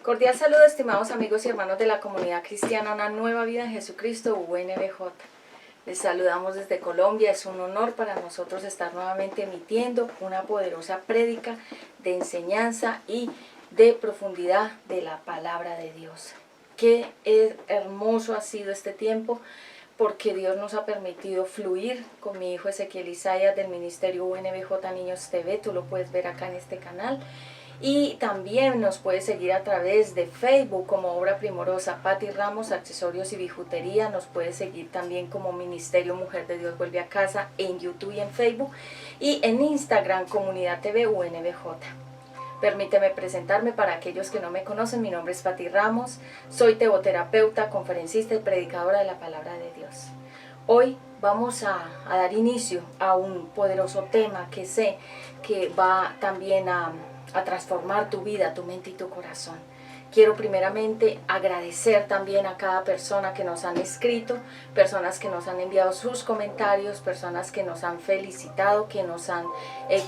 Cordial saludo, estimados amigos y hermanos de la comunidad cristiana Una Nueva Vida en Jesucristo, UNBJ. Les saludamos desde Colombia. Es un honor para nosotros estar nuevamente emitiendo una poderosa prédica de enseñanza y de profundidad de la palabra de Dios. Qué hermoso ha sido este tiempo, porque Dios nos ha permitido fluir con mi hijo Ezequiel Isaías del ministerio UNBJ Niños TV. Tú lo puedes ver acá en este canal. Y también nos puedes seguir a través de Facebook como Obra Primorosa Patti Ramos, Accesorios y Bijutería. Nos puedes seguir también como Ministerio Mujer de Dios Vuelve a Casa en YouTube y en Facebook. Y en Instagram, Comunidad TV UNBJ. Permíteme presentarme para aquellos que no me conocen. Mi nombre es Patti Ramos. Soy teoterapeuta, conferencista y predicadora de la Palabra de Dios. Hoy vamos a dar inicio a un poderoso tema que sé que va también a transformar tu vida, tu mente y tu corazón. Quiero primeramente agradecer también a cada persona que nos han escrito, personas que nos han enviado sus comentarios, personas que nos han felicitado, que nos han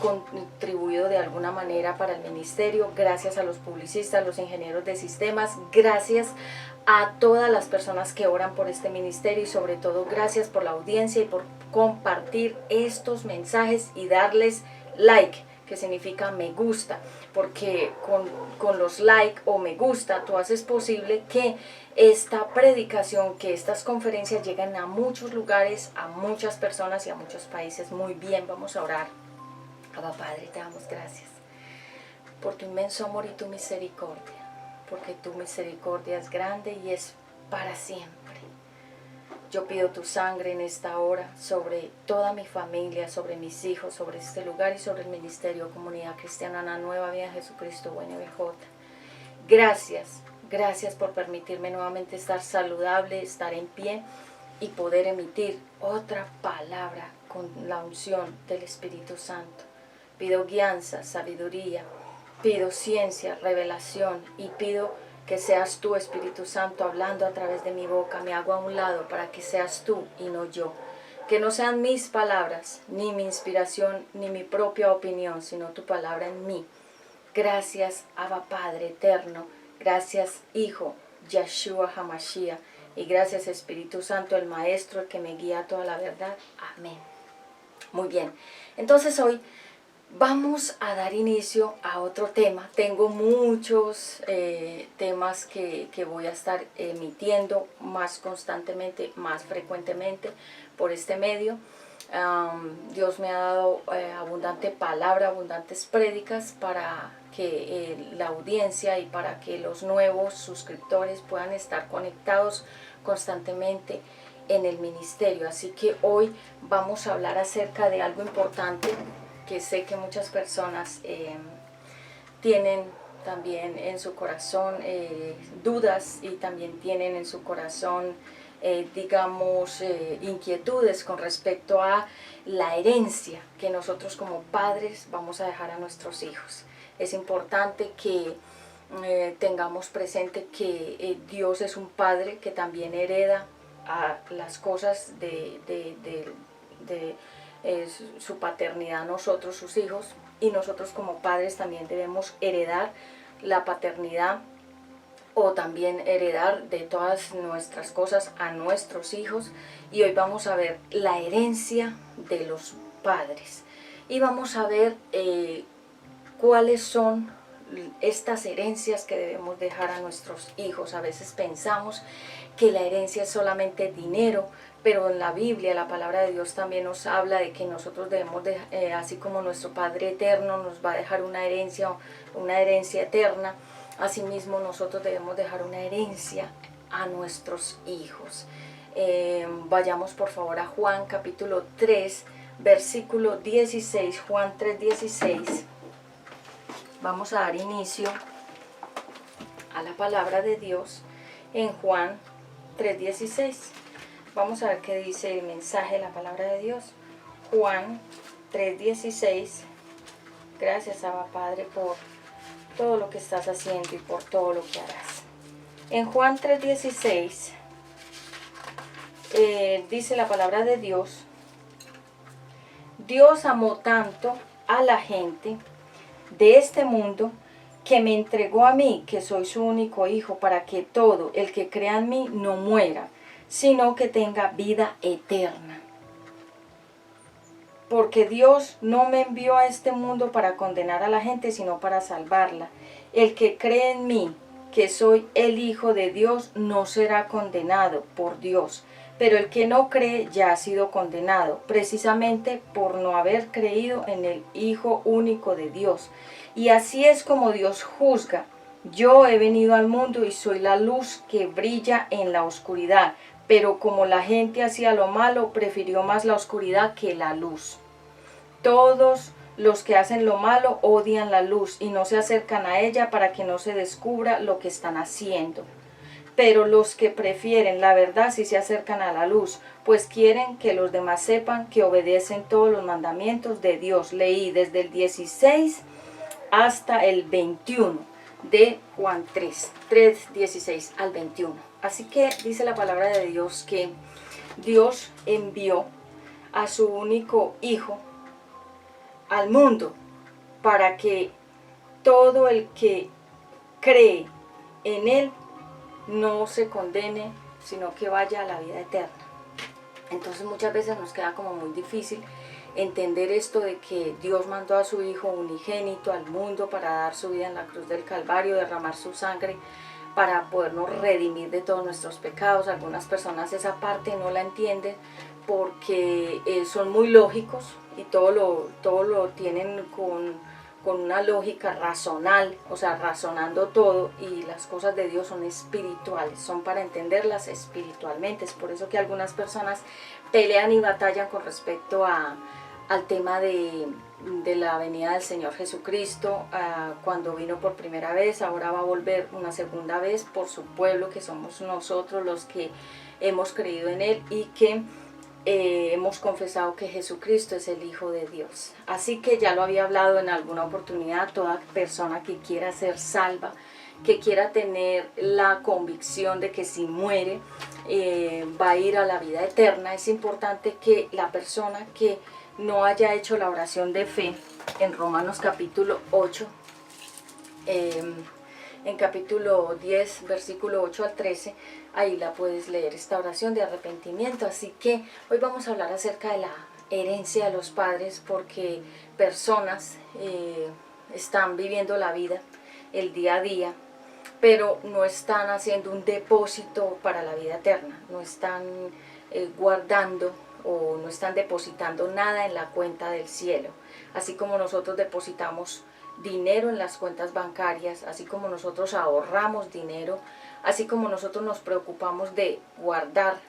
contribuido de alguna manera para el ministerio. Gracias a los publicistas, los ingenieros de sistemas, gracias a todas las personas que oran por este ministerio y sobre todo gracias por la audiencia y por compartir estos mensajes y darles like, que significa me gusta, porque con los like o me gusta tú haces posible que esta predicación, que estas conferencias lleguen a muchos lugares, a muchas personas y a muchos países. Muy bien, vamos a orar. Abba Padre, te damos gracias por tu inmenso amor y tu misericordia, porque tu misericordia es grande y es para siempre. Yo pido tu sangre en esta hora sobre toda mi familia, sobre mis hijos, sobre este lugar y sobre el ministerio Comunidad Cristiana Una Nueva Vida en Jesucristo UNBJ. Gracias por permitirme nuevamente estar saludable, estar en pie y poder emitir otra palabra con la unción del Espíritu Santo. Pido guianza, sabiduría, pido ciencia, revelación y pido que seas tú, Espíritu Santo, hablando a través de mi boca. Me hago a un lado para que seas tú y no yo. Que no sean mis palabras, ni mi inspiración, ni mi propia opinión, sino tu palabra en mí. Gracias, Abba Padre eterno. Gracias, Hijo, Yeshua HaMashiach. Y gracias, Espíritu Santo, el Maestro, el que me guía a toda la verdad. Amén. Muy bien. Entonces hoy vamos a dar inicio a otro tema. Tengo muchos temas que voy a estar emitiendo más constantemente, más frecuentemente por este medio. Dios me ha dado abundante palabra, abundantes prédicas para que la audiencia y para que los nuevos suscriptores puedan estar conectados constantemente en el ministerio. Así que hoy vamos a hablar acerca de algo importante que sé que muchas personas tienen también en su corazón dudas y también tienen en su corazón, inquietudes con respecto a la herencia que nosotros como padres vamos a dejar a nuestros hijos. Es importante que tengamos presente que Dios es un padre que también hereda a las cosas de su paternidad a nosotros, sus hijos, y nosotros como padres también debemos heredar la paternidad o también heredar de todas nuestras cosas a nuestros hijos. Y hoy vamos a ver la herencia de los padres y vamos a ver cuáles son estas herencias que debemos dejar a nuestros hijos. A veces pensamos que la herencia es solamente dinero, pero en la Biblia, la palabra de Dios también nos habla de que nosotros debemos, así como nuestro Padre Eterno nos va a dejar una herencia eterna, asimismo nosotros debemos dejar una herencia a nuestros hijos. Vayamos por favor a Juan capítulo 3, versículo 16, Juan 3, 16. Vamos a dar inicio a la palabra de Dios en Juan 3, 16. Vamos a ver qué dice el mensaje de la palabra de Dios. Juan 3:16. Gracias, Abba Padre, por todo lo que estás haciendo y por todo lo que harás. En Juan 3:16 dice la palabra de Dios: Dios amó tanto a la gente de este mundo que me entregó a mí, que soy su único hijo, para que todo el que crea en mí no muera, sino que tenga vida eterna. Porque Dios no me envió a este mundo para condenar a la gente, sino para salvarla. El que cree en mí, que soy el Hijo de Dios, no será condenado por Dios. Pero el que no cree ya ha sido condenado, precisamente por no haber creído en el Hijo único de Dios. Y así es como Dios juzga. Yo he venido al mundo y soy la luz que brilla en la oscuridad. Pero como la gente hacía lo malo, prefirió más la oscuridad que la luz. Todos los que hacen lo malo odian la luz y no se acercan a ella para que no se descubra lo que están haciendo. Pero los que prefieren la verdad sí se acercan a la luz, pues quieren que los demás sepan que obedecen todos los mandamientos de Dios. Leí desde el 16 hasta el 21 de Juan 16 al 21. Así que dice la palabra de Dios que Dios envió a su único hijo al mundo para que todo el que cree en él no se condene, sino que vaya a la vida eterna. Entonces muchas veces nos queda como muy difícil entender esto de que Dios mandó a su Hijo unigénito al mundo para dar su vida en la cruz del Calvario, derramar su sangre para podernos redimir de todos nuestros pecados. Algunas personas esa parte no la entienden porque son muy lógicos y todo lo tienen con una lógica razonal, o sea, razonando todo, y las cosas de Dios son espirituales, son para entenderlas espiritualmente. Es por eso que algunas personas pelean y batallan con respecto al tema de la venida del Señor Jesucristo, cuando vino por primera vez, ahora va a volver una segunda vez por su pueblo, que somos nosotros los que hemos creído en Él y que hemos confesado que Jesucristo es el Hijo de Dios. Así que ya lo había hablado en alguna oportunidad, toda persona que quiera ser salva, que quiera tener la convicción de que si muere va a ir a la vida eterna, es importante que la persona que no haya hecho la oración de fe, en Romanos capítulo 8, en capítulo 10, versículo 8 al 13, ahí la puedes leer, esta oración de arrepentimiento. Así que hoy vamos a hablar acerca de la herencia de los padres, porque personas están viviendo la vida, el día a día, pero no están haciendo un depósito para la vida eterna, no están guardando o no están depositando nada en la cuenta del cielo. Así como nosotros depositamos dinero en las cuentas bancarias, así como nosotros ahorramos dinero, así como nosotros nos preocupamos de guardar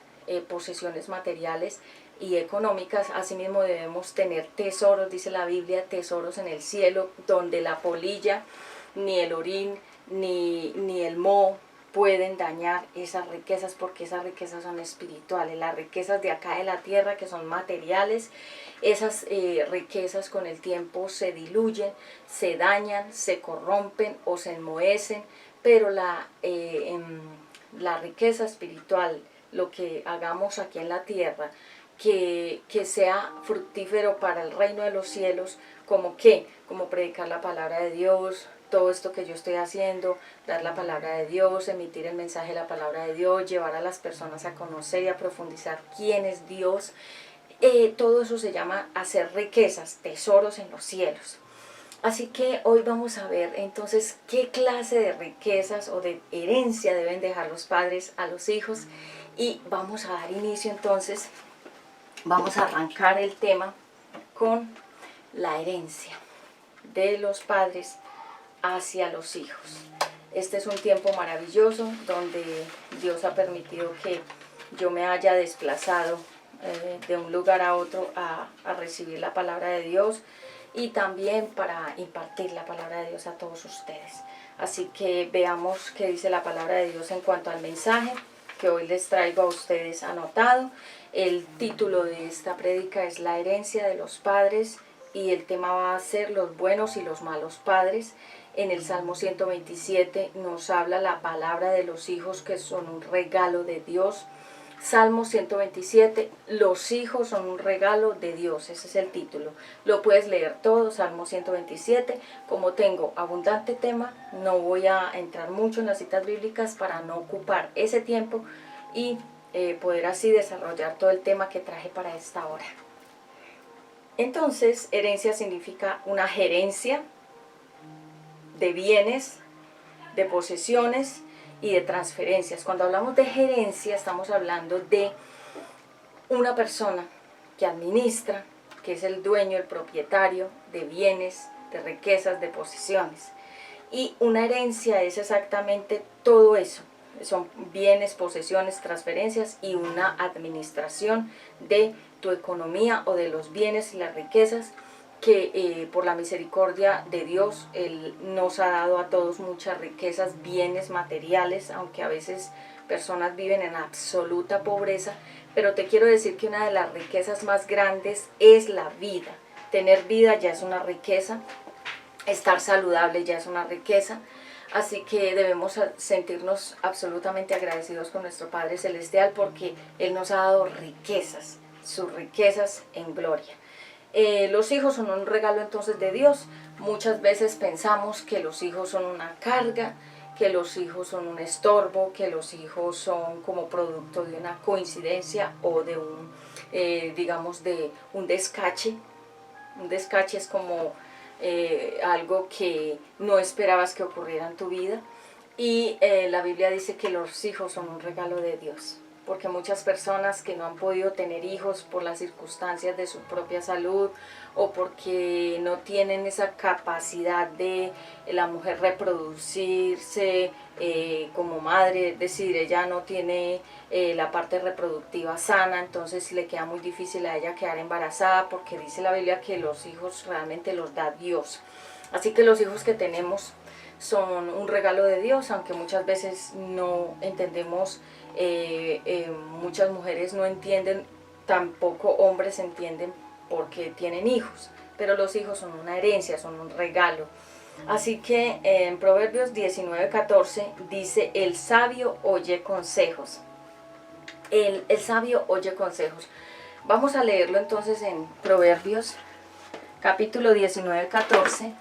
posesiones materiales y económicas, asimismo debemos tener tesoros, dice la Biblia, tesoros en el cielo, donde la polilla, ni el orín, ni el moho pueden dañar esas riquezas, porque esas riquezas son espirituales. Las riquezas de acá de la tierra, que son materiales, esas riquezas con el tiempo se diluyen, se dañan, se corrompen o se enmohecen, pero la riqueza espiritual, lo que hagamos aquí en la tierra, que sea fructífero para el reino de los cielos, como predicar la palabra de Dios, todo esto que yo estoy haciendo, dar la palabra de Dios, emitir el mensaje de la palabra de Dios, llevar a las personas a conocer y a profundizar quién es Dios. Todo eso se llama hacer riquezas, tesoros en los cielos. Así que hoy vamos a ver entonces qué clase de riquezas o de herencia deben dejar los padres a los hijos, y vamos a dar inicio entonces, vamos a arrancar el tema con la herencia de los padres hacia los hijos. Este es un tiempo maravilloso donde Dios ha permitido que yo me haya desplazado de un lugar a otro a recibir la palabra de Dios, y también para impartir la palabra de Dios a todos ustedes. Así que veamos qué dice la palabra de Dios en cuanto al mensaje que hoy les traigo a ustedes anotado. El título de esta prédica es La herencia de los padres, y el tema va a ser los buenos y los malos padres. En el Salmo 127 nos habla la palabra de los hijos, que son un regalo de Dios. Salmo 127, los hijos son un regalo de Dios, ese es el título. Lo puedes leer todo, Salmo 127. Como tengo abundante tema, no voy a entrar mucho en las citas bíblicas para no ocupar ese tiempo y poder así desarrollar todo el tema que traje para esta hora. Entonces, herencia significa una gerencia de bienes, de posesiones y de transferencias. Cuando hablamos de gerencia, estamos hablando de una persona que administra, que es el dueño, el propietario de bienes, de riquezas, de posesiones. Y una herencia es exactamente todo eso. Son bienes, posesiones, transferencias y una administración de tu economía o de los bienes y las riquezas que por la misericordia de Dios, Él nos ha dado a todos muchas riquezas, bienes materiales, aunque a veces personas viven en absoluta pobreza, pero te quiero decir que una de las riquezas más grandes es la vida. Tener vida ya es una riqueza, estar saludable ya es una riqueza, así que debemos sentirnos absolutamente agradecidos con nuestro Padre Celestial porque Él nos ha dado riquezas, sus riquezas en gloria. Los hijos son un regalo entonces de Dios. Muchas veces pensamos que los hijos son una carga, que los hijos son un estorbo, que los hijos son como producto de una coincidencia o de un, digamos, de un descache. Un descache es como algo que no esperabas que ocurriera en tu vida. Y la Biblia dice que los hijos son un regalo de Dios. Porque muchas personas que no han podido tener hijos por las circunstancias de su propia salud o porque no tienen esa capacidad de la mujer reproducirse como madre, es decir, ella no tiene la parte reproductiva sana, entonces le queda muy difícil a ella quedar embarazada porque dice la Biblia que los hijos realmente los da Dios. Así que los hijos que tenemos son un regalo de Dios, aunque muchas veces no entendemos. Muchas mujeres no entienden, tampoco hombres entienden por qué tienen hijos, pero los hijos son una herencia, son un regalo. Así que en Proverbios 19:14 dice, el sabio oye consejos. El sabio oye consejos. Vamos a leerlo entonces en Proverbios capítulo 19:14.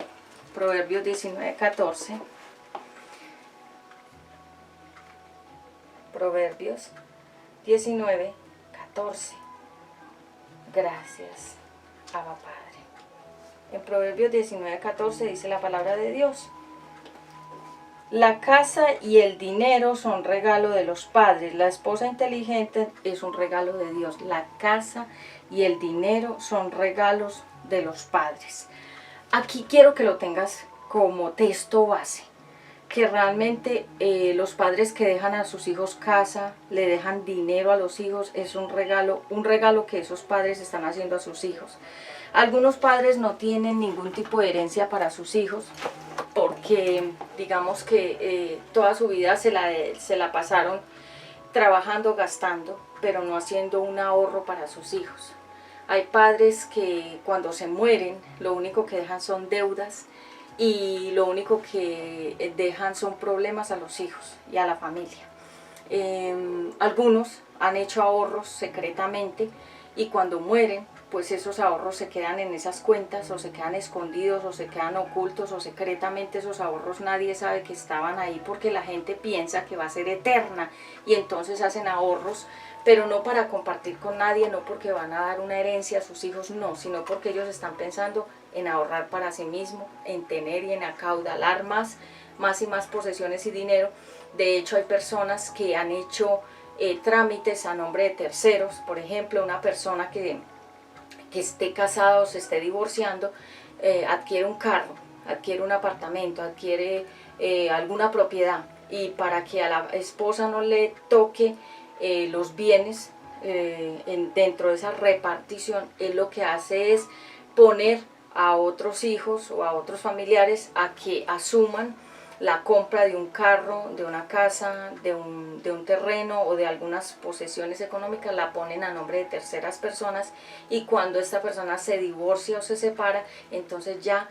Proverbios 19:14. Proverbios 19:14. Gracias, Abba Padre. En Proverbios 19:14 dice la palabra de Dios. La casa y el dinero son regalo de los padres. La esposa inteligente es un regalo de Dios. La casa y el dinero son regalos de los padres. Aquí quiero que lo tengas como texto base. Que realmente los padres que dejan a sus hijos casa, le dejan dinero a los hijos, es un regalo que esos padres están haciendo a sus hijos. Algunos padres no tienen ningún tipo de herencia para sus hijos, porque digamos que toda su vida se la pasaron trabajando, gastando, pero no haciendo un ahorro para sus hijos. Hay padres que cuando se mueren, lo único que dejan son deudas, y lo único que dejan son problemas a los hijos y a la familia. Algunos han hecho ahorros secretamente y cuando mueren, pues esos ahorros se quedan en esas cuentas o se quedan escondidos o se quedan ocultos o secretamente esos ahorros nadie sabe que estaban ahí porque la gente piensa que va a ser eterna y entonces hacen ahorros, pero no para compartir con nadie, no porque van a dar una herencia a sus hijos, no, sino porque ellos están pensando en ahorrar para sí mismo, en tener y en acaudalar más y más posesiones y dinero. De hecho, hay personas que han hecho trámites a nombre de terceros. Por ejemplo, una persona que esté casada o se esté divorciando, adquiere un carro, adquiere un apartamento, adquiere alguna propiedad, y para que a la esposa no le toque los bienes dentro de esa repartición, él lo que hace es poner a otros hijos o a otros familiares a que asuman la compra de un carro, de una casa, de un terreno o de algunas posesiones económicas, la ponen a nombre de terceras personas, y cuando esta persona se divorcia o se separa, entonces ya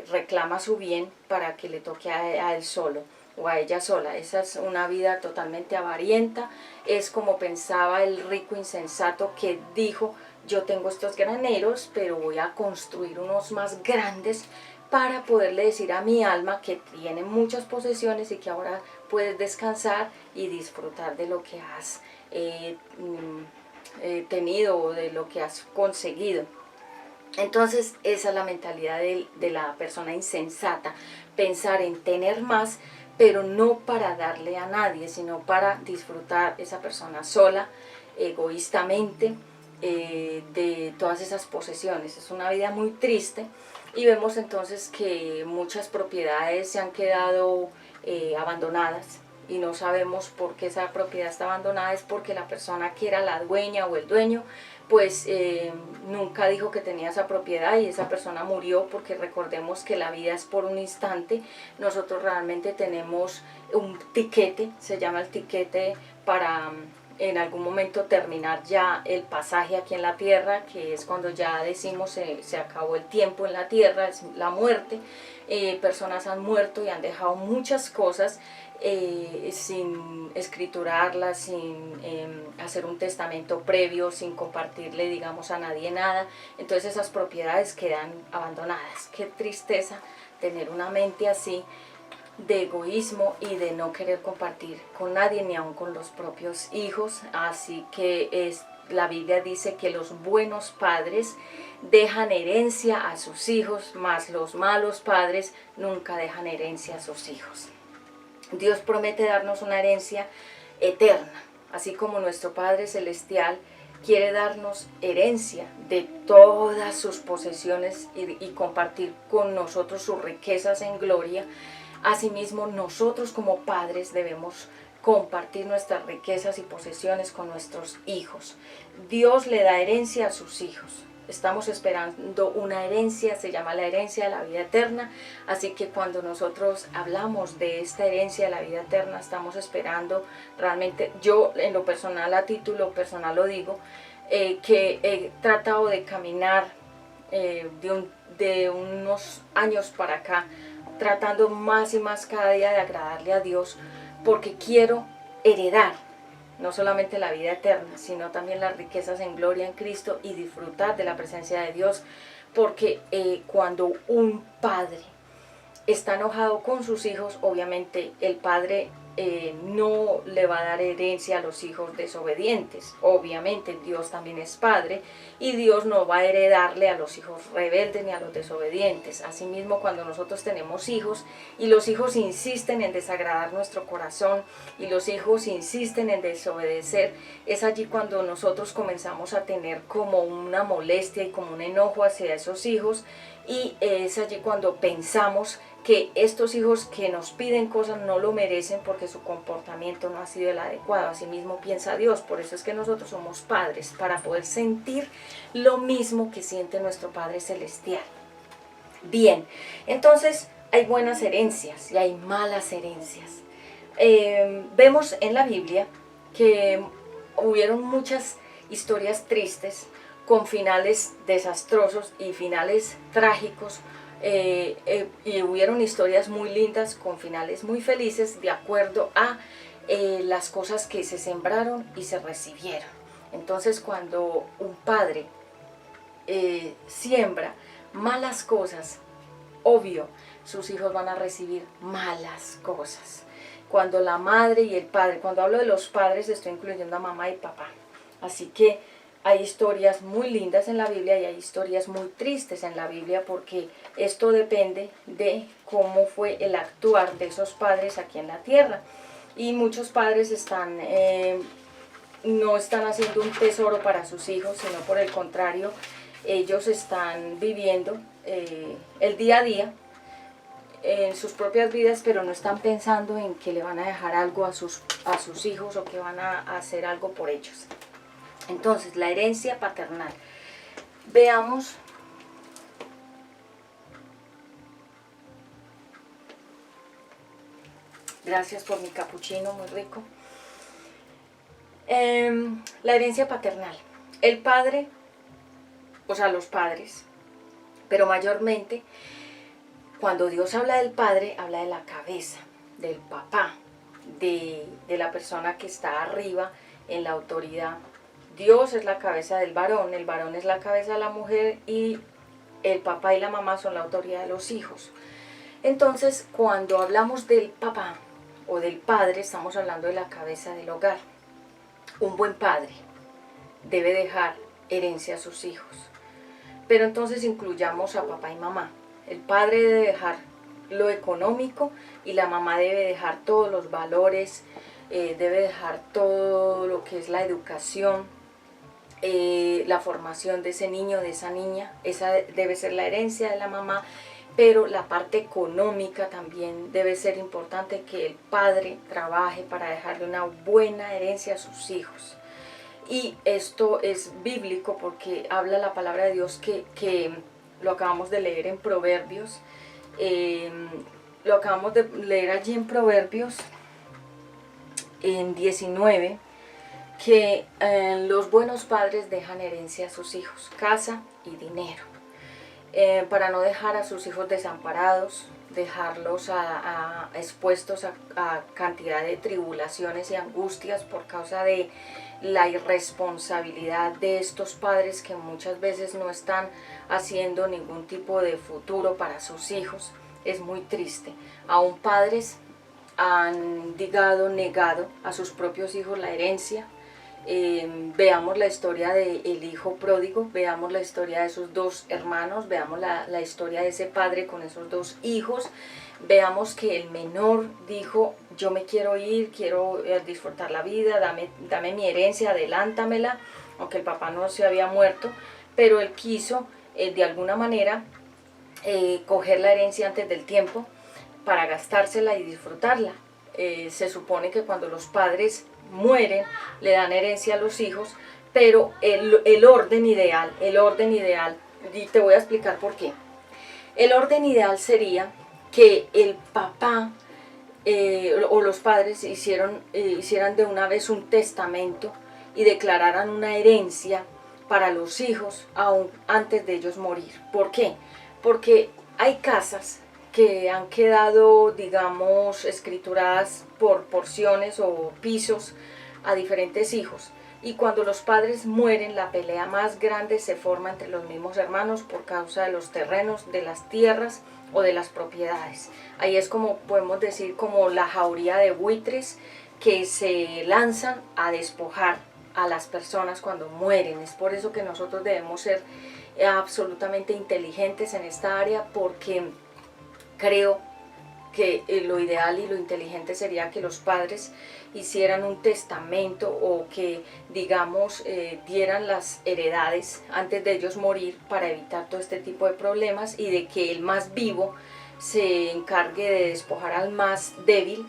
reclama su bien para que le toque a él solo. o a ella sola. Esa es una vida totalmente avarienta. Es como pensaba el rico insensato que dijo: yo tengo estos graneros, pero voy a construir unos más grandes para poderle decir a mi alma que tiene muchas posesiones y que ahora puedes descansar y disfrutar de lo que has tenido o de lo que has conseguido. Entonces esa es la mentalidad de la persona insensata, pensar en tener más, pero no para darle a nadie, sino para disfrutar esa persona sola, egoístamente, de todas esas posesiones. Es una vida muy triste y vemos entonces que muchas propiedades se han quedado abandonadas y no sabemos por qué esa propiedad está abandonada. Es porque la persona que era la dueña o el dueño pues nunca dijo que tenía esa propiedad y esa persona murió, porque recordemos que la vida es por un instante. Nosotros realmente tenemos un tiquete, se llama el tiquete, para en algún momento terminar ya el pasaje aquí en la tierra, que es cuando ya decimos se acabó el tiempo en la tierra, es la muerte. Personas han muerto y han dejado muchas cosas sin escriturarlas, sin hacer un testamento previo, sin compartirle, digamos, a nadie nada. Entonces esas propiedades quedan abandonadas. Qué tristeza tener una mente así, de egoísmo y de no querer compartir con nadie, ni aun con los propios hijos. Así que la Biblia dice que los buenos padres dejan herencia a sus hijos, mas los malos padres nunca dejan herencia a sus hijos. Dios promete darnos una herencia eterna, así como nuestro Padre Celestial quiere darnos herencia de todas sus posesiones y compartir con nosotros sus riquezas en gloria. Asimismo, nosotros como padres debemos compartir nuestras riquezas y posesiones con nuestros hijos. Dios le da herencia a sus hijos. Estamos esperando una herencia, se llama la herencia de la vida eterna. Así que cuando nosotros hablamos de esta herencia de la vida eterna, estamos esperando realmente, yo en lo personal, a título personal lo digo, que he tratado de caminar de unos años para acá, tratando más y más cada día de agradarle a Dios, porque quiero heredar no solamente la vida eterna, sino también las riquezas en gloria en Cristo y disfrutar de la presencia de Dios. Porque cuando un padre está enojado con sus hijos, obviamente el padre no le va a dar herencia a los hijos desobedientes. Obviamente Dios también es padre y Dios no va a heredarle a los hijos rebeldes ni a los desobedientes. Asimismo, cuando nosotros tenemos hijos y los hijos insisten en desagradar nuestro corazón y los hijos insisten en desobedecer, es allí cuando nosotros comenzamos a tener como una molestia y como un enojo hacia esos hijos, y es allí cuando pensamos que estos hijos que nos piden cosas no lo merecen porque su comportamiento no ha sido el adecuado. Asimismo piensa Dios. Por eso es que nosotros somos padres, para poder sentir lo mismo que siente nuestro Padre Celestial. Bien, entonces hay buenas herencias y hay malas herencias. Vemos en la Biblia que hubieron muchas historias tristes con finales desastrosos y finales trágicos. Y hubieron historias muy lindas con finales muy felices, de acuerdo a las cosas que se sembraron y se recibieron. Entonces, cuando un padre siembra malas cosas, obvio, sus hijos van a recibir malas cosas. Cuando la madre y el padre, cuando hablo de los padres, estoy incluyendo a mamá y papá. Así que hay historias muy lindas en la Biblia y hay historias muy tristes en la Biblia, porque esto depende de cómo fue el actuar de esos padres aquí en la tierra. Y muchos padres no están haciendo un tesoro para sus hijos, sino por el contrario, ellos están viviendo el día a día en sus propias vidas, pero no están pensando en que le van a dejar algo a sus hijos o que van a hacer algo por ellos. Entonces, la herencia paternal. Veamos gracias por mi capuchino, muy rico. La herencia paternal. El padre, o sea, los padres, pero mayormente cuando Dios habla del padre, habla de la cabeza. del papá, de la persona que está arriba en la autoridad. Dios es la cabeza del varón, el varón es la cabeza de la mujer y el papá y la mamá son la autoridad de los hijos. Entonces, cuando hablamos del papá o del padre, estamos hablando de la cabeza del hogar. Un buen padre debe dejar herencia a sus hijos. Pero entonces incluyamos a papá y mamá. El padre debe dejar lo económico y la mamá debe dejar todos los valores, debe dejar todo lo que es la educación, la formación de ese niño, de esa niña. Esa debe ser la herencia de la mamá, pero la parte económica también debe ser importante, que el padre trabaje para dejarle una buena herencia a sus hijos. Y esto es bíblico porque habla la palabra de Dios que lo acabamos de leer en Proverbios. Lo acabamos de leer allí en Proverbios, en 19, que los buenos padres dejan herencia a sus hijos, casa y dinero, para no dejar a sus hijos desamparados, dejarlos expuestos a cantidad de tribulaciones y angustias por causa de la irresponsabilidad de estos padres que muchas veces no están haciendo ningún tipo de futuro para sus hijos. Es muy triste. Aún padres han negado a sus propios hijos la herencia. Veamos la historia del hijo pródigo, veamos la historia de sus dos hermanos, veamos la historia de ese padre con esos dos hijos. Veamos que el menor dijo: yo me quiero ir, quiero disfrutar la vida, dame mi herencia, adelántamela, aunque el papá no se había muerto, pero él quiso de alguna manera coger la herencia antes del tiempo para gastársela y disfrutarla. Se supone que cuando los padres mueren le dan herencia a los hijos, pero el orden ideal, y te voy a explicar por qué. El orden ideal sería que el papá o los padres hicieran de una vez un testamento y declararan una herencia para los hijos aún antes de ellos morir. ¿Por qué? Porque hay casas que han quedado, digamos, escrituradas por porciones o pisos a diferentes hijos. Y cuando los padres mueren, la pelea más grande se forma entre los mismos hermanos por causa de los terrenos, de las tierras o de las propiedades. Ahí es como podemos decir como la jauría de buitres que se lanzan a despojar a las personas cuando mueren. Es por eso que nosotros debemos ser absolutamente inteligentes en esta área, porque creo que lo ideal y lo inteligente sería que los padres hicieran un testamento o que, digamos, dieran las heredades antes de ellos morir para evitar todo este tipo de problemas, y de que el más vivo se encargue de despojar al más débil.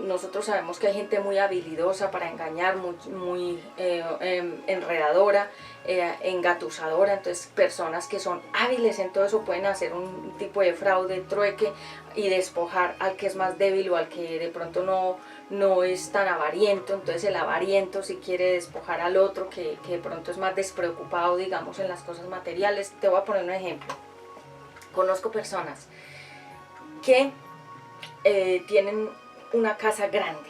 Nosotros sabemos que hay gente muy habilidosa para engañar, muy enredadora, engatusadora. Entonces personas que son hábiles en todo eso pueden hacer un tipo de fraude, trueque, y despojar al que es más débil o al que de pronto no es tan avariento. Entonces el avariento si quiere despojar al otro que de pronto es más despreocupado, digamos, en las cosas materiales. Te voy a poner un ejemplo. Conozco personas que tienen una casa grande.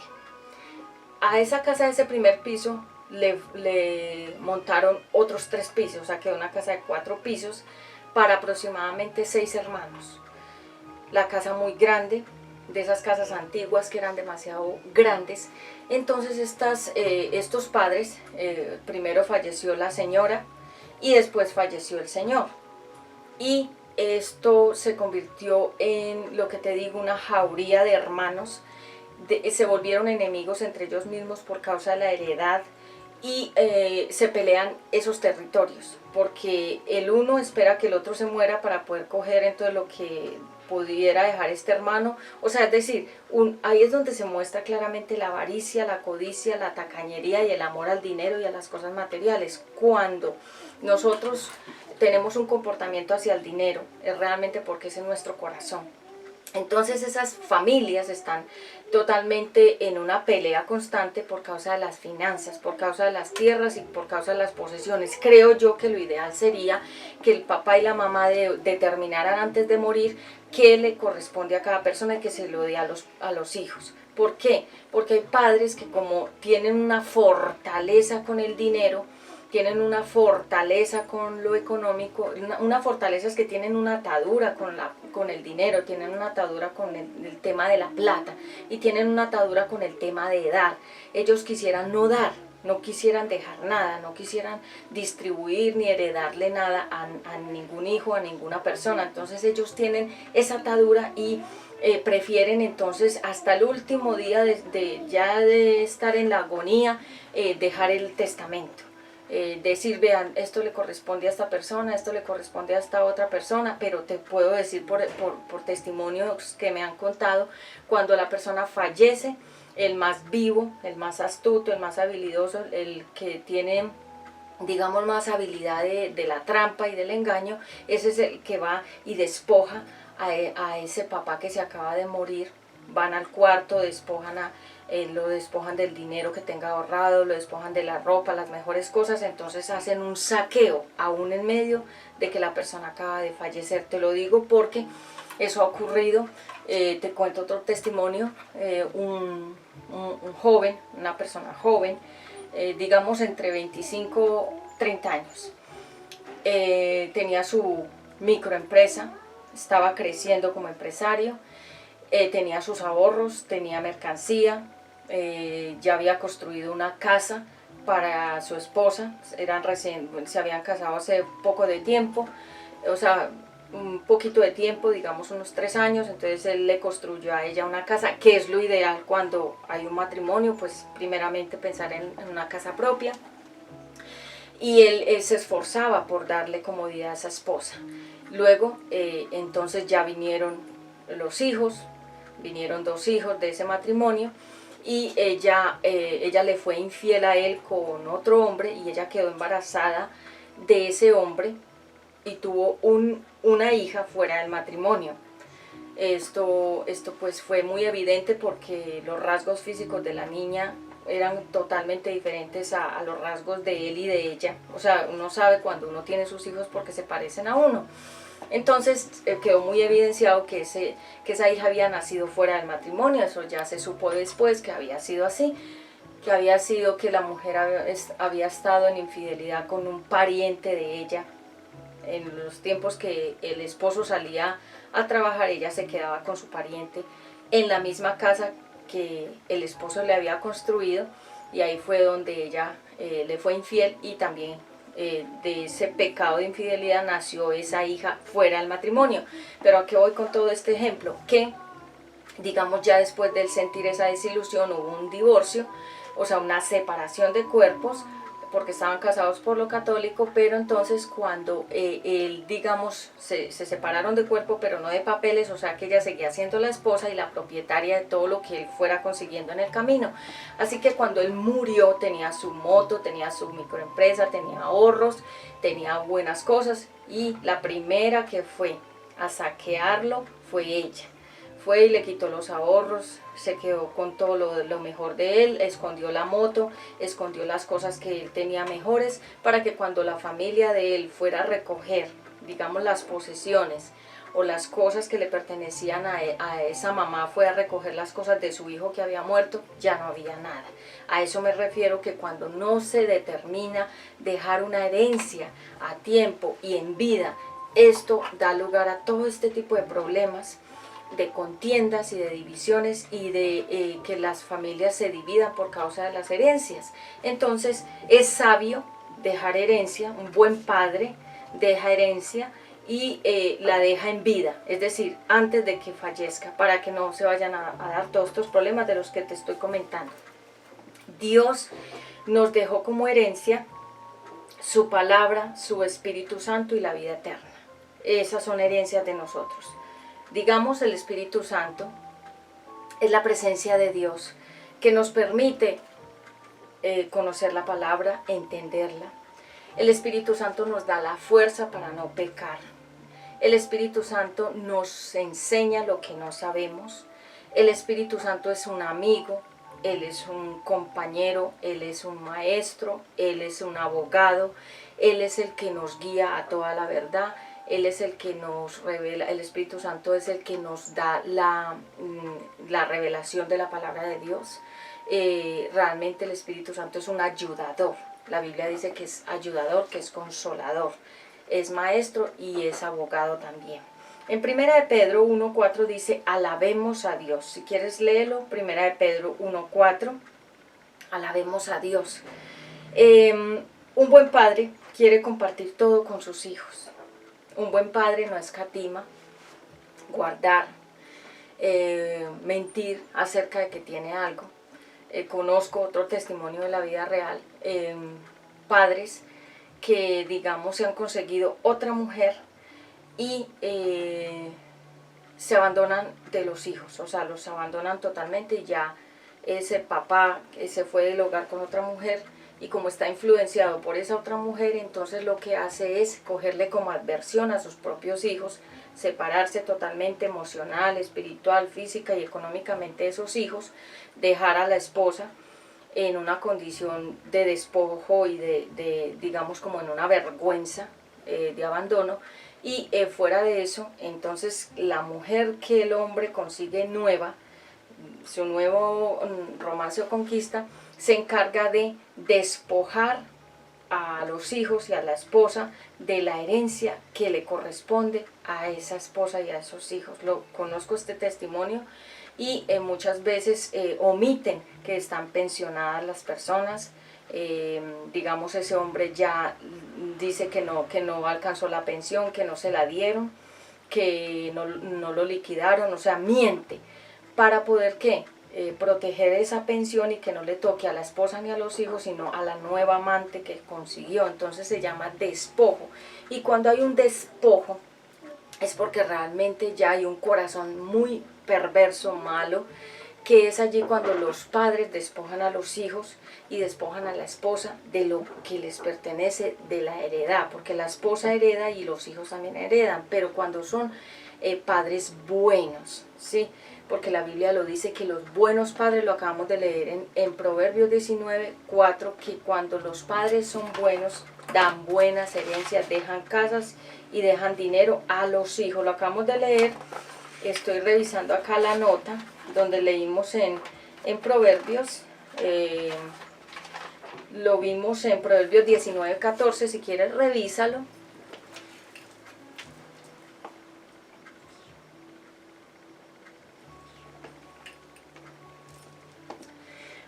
A esa casa, de ese primer piso, le montaron otros 3 pisos, o sea, quedó una casa de 4 pisos para aproximadamente 6 hermanos. La casa muy grande, de esas casas antiguas que eran demasiado grandes. Entonces estos padres, primero falleció la señora y después falleció el señor. Y esto se convirtió en, lo que te digo, una jauría de hermanos. Se volvieron enemigos entre ellos mismos por causa de la heredad, y se pelean esos territorios porque el uno espera que el otro se muera para poder coger entonces lo que pudiera dejar este hermano. O sea, es decir, ahí es donde se muestra claramente la avaricia, la codicia, la tacañería y el amor al dinero y a las cosas materiales. Cuando nosotros tenemos un comportamiento hacia el dinero, es realmente porque es en nuestro corazón. Entonces esas familias están totalmente en una pelea constante por causa de las finanzas, por causa de las tierras y por causa de las posesiones. Creo yo que lo ideal sería que el papá y la mamá determinaran antes de morir qué le corresponde a cada persona y que se lo dé a los hijos. ¿Por qué? Porque hay padres que como tienen una fortaleza con el dinero, tienen una fortaleza con lo económico, una fortaleza es que tienen una atadura con el dinero, tienen una atadura con el tema de la plata y tienen una atadura con el tema de dar. Ellos quisieran no dar, no quisieran dejar nada, no quisieran distribuir ni heredarle nada a ningún hijo, a ninguna persona. Entonces ellos tienen esa atadura y prefieren entonces hasta el último día de estar en la agonía, dejar el testamento. Decir, vean, esto le corresponde a esta persona, esto le corresponde a esta otra persona, pero te puedo decir por testimonios que me han contado, cuando la persona fallece, el más vivo, el más astuto, el más habilidoso, el que tiene, digamos, más habilidad de la trampa y del engaño, ese es el que va y despoja a ese papá que se acaba de morir. Van al cuarto, lo despojan del dinero que tenga ahorrado, lo despojan de la ropa, las mejores cosas, entonces hacen un saqueo aún en medio de que la persona acaba de fallecer. Te lo digo porque eso ha ocurrido. Te cuento otro testimonio. Un joven, una persona joven, digamos entre 25 y 30 años, tenía su microempresa, estaba creciendo como empresario, tenía sus ahorros, tenía mercancía, ya había construido una casa para su esposa, se habían casado hace poco de tiempo, o sea, un poquito de tiempo, digamos unos 3 años, entonces él le construyó a ella una casa, que es lo ideal cuando hay un matrimonio, pues primeramente pensar en una casa propia. Y él se esforzaba por darle comodidad a esa esposa. Luego, entonces ya vinieron los hijos, vinieron 2 hijos de ese matrimonio, y ella le fue infiel a él con otro hombre, y ella quedó embarazada de ese hombre y tuvo una hija fuera del matrimonio. Esto pues fue muy evidente porque los rasgos físicos de la niña eran totalmente diferentes a los rasgos de él y de ella. O sea, uno sabe cuando uno tiene sus hijos porque se parecen a uno. Entonces quedó muy evidenciado que esa hija había nacido fuera del matrimonio. Eso ya se supo después que había sido así, que había sido que la mujer había estado en infidelidad con un pariente de ella. En los tiempos que el esposo salía a trabajar, ella se quedaba con su pariente en la misma casa que el esposo le había construido, y ahí fue donde ella le fue infiel, y también de ese pecado de infidelidad nació esa hija fuera del matrimonio. Pero ¿a qué voy con todo este ejemplo? Que digamos ya después de sentir esa desilusión hubo un divorcio, o sea, una separación de cuerpos, porque estaban casados por lo católico, pero entonces cuando él, digamos, se separaron de cuerpo, pero no de papeles, o sea que ella seguía siendo la esposa y la propietaria de todo lo que él fuera consiguiendo en el camino. Así que cuando él murió tenía su moto, tenía su microempresa, tenía ahorros, tenía buenas cosas, y la primera que fue a saquearlo fue ella. Fue y le quitó los ahorros, se quedó con todo lo mejor de él, escondió la moto, escondió las cosas que él tenía mejores, para que cuando la familia de él fuera a recoger, digamos, las posesiones o las cosas que le pertenecían a esa mamá, fue a recoger las cosas de su hijo que había muerto, ya no había nada. A eso me refiero, que cuando no se determina dejar una herencia a tiempo y en vida, esto da lugar a todo este tipo de problemas, de contiendas y de divisiones, y de que las familias se dividan por causa de las herencias. Entonces es sabio dejar herencia, un buen padre deja herencia y la deja en vida, es decir, antes de que fallezca, para que no se vayan a dar todos estos problemas de los que te estoy comentando. Dios nos dejó como herencia su palabra, su Espíritu Santo y la vida eterna. Esas son herencias de nosotros. Digamos, el Espíritu Santo es la presencia de Dios que nos permite conocer la palabra, entenderla. El Espíritu Santo nos da la fuerza para no pecar. El Espíritu Santo nos enseña lo que no sabemos. El Espíritu Santo es un amigo, Él es un compañero, Él es un maestro, Él es un abogado, Él es el que nos guía a toda la verdad, Él es el que nos revela, el Espíritu Santo es el que nos da la revelación de la palabra de Dios. Realmente el Espíritu Santo es un ayudador. La Biblia dice que es ayudador, que es consolador, es maestro y es abogado también. En 1 de Pedro 1.4 dice, alabemos a Dios. Si quieres léelo, 1 de Pedro 1.4, alabemos a Dios. Un buen padre quiere compartir todo con sus hijos. Un buen padre no escatima guardar, mentir acerca de que tiene algo. Conozco otro testimonio de la vida real, padres que digamos se han conseguido otra mujer y se abandonan de los hijos, o sea, los abandonan totalmente y ya ese papá se fue del hogar con otra mujer y como está influenciado por esa otra mujer, entonces lo que hace es cogerle como adversión a sus propios hijos, separarse totalmente emocional, espiritual, física y económicamente de esos hijos, dejar a la esposa en una condición de despojo y de digamos como en una vergüenza de abandono y fuera de eso, entonces la mujer que el hombre consigue nueva, su nuevo romance o conquista, se encarga de despojar a los hijos y a la esposa de la herencia que le corresponde a esa esposa y a esos hijos. Conozco este testimonio y muchas veces omiten que están pensionadas las personas. Digamos ese hombre ya dice que no alcanzó la pensión, que no se la dieron, que no lo liquidaron, o sea, miente para poder ¿qué? Proteger esa pensión y que no le toque a la esposa ni a los hijos, sino a la nueva amante que consiguió. Entonces se llama despojo. Y cuando hay un despojo es porque realmente ya hay un corazón muy perverso, malo, que es allí cuando los padres despojan a los hijos y despojan a la esposa de lo que les pertenece de la heredad, porque la esposa hereda y los hijos también heredan, pero cuando son padres buenos, ¿sí? Porque la Biblia lo dice que los buenos padres, lo acabamos de leer en Proverbios 19.4, que cuando los padres son buenos, dan buenas herencias, dejan casas y dejan dinero a los hijos. Lo acabamos de leer, estoy revisando acá la nota, donde leímos en Proverbios, lo vimos en Proverbios 19.14, si quieres revísalo.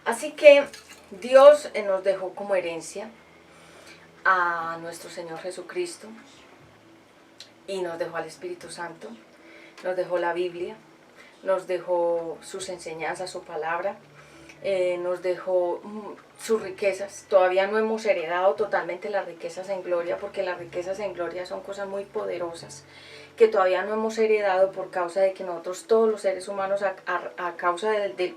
Así que Dios nos dejó como herencia a nuestro Señor Jesucristo y nos dejó al Espíritu Santo, nos dejó la Biblia, nos dejó sus enseñanzas, su palabra, nos dejó sus riquezas. Todavía no hemos heredado totalmente las riquezas en gloria, porque las riquezas en gloria son cosas muy poderosas que todavía no hemos heredado por causa de que nosotros todos los seres humanos a causa del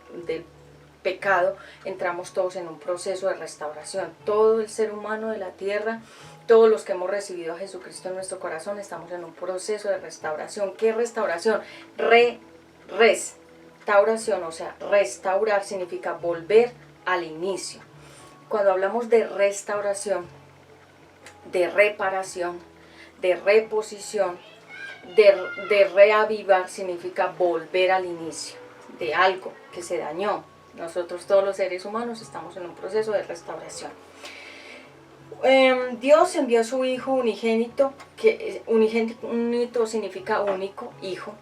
pecado entramos todos en un proceso de restauración. Todo el ser humano de la tierra, todos los que hemos recibido a Jesucristo en nuestro corazón, estamos en un proceso de restauración. ¿Qué restauración? Restauración, o sea, restaurar significa volver al inicio. Cuando hablamos de restauración, de reparación, de reposición, de reavivar, significa volver al inicio de algo que se dañó. Nosotros todos los seres humanos estamos en un proceso de restauración. Dios envió a su Hijo unigénito, que unigénito significa único, hijo,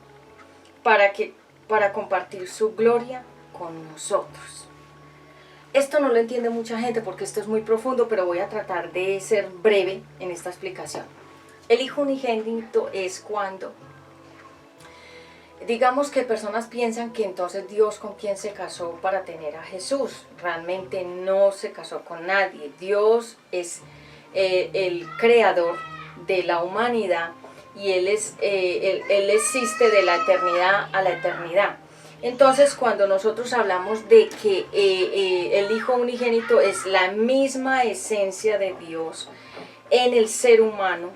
para compartir su gloria con nosotros. Esto no lo entiende mucha gente porque esto es muy profundo, pero voy a tratar de ser breve en esta explicación. El Hijo unigénito es cuando, digamos que personas piensan que entonces Dios con quién se casó para tener a Jesús. Realmente no se casó con nadie. Dios es el creador de la humanidad y Él existe de la eternidad a la eternidad. Entonces cuando nosotros hablamos de que el Hijo unigénito es la misma esencia de Dios en el ser humano,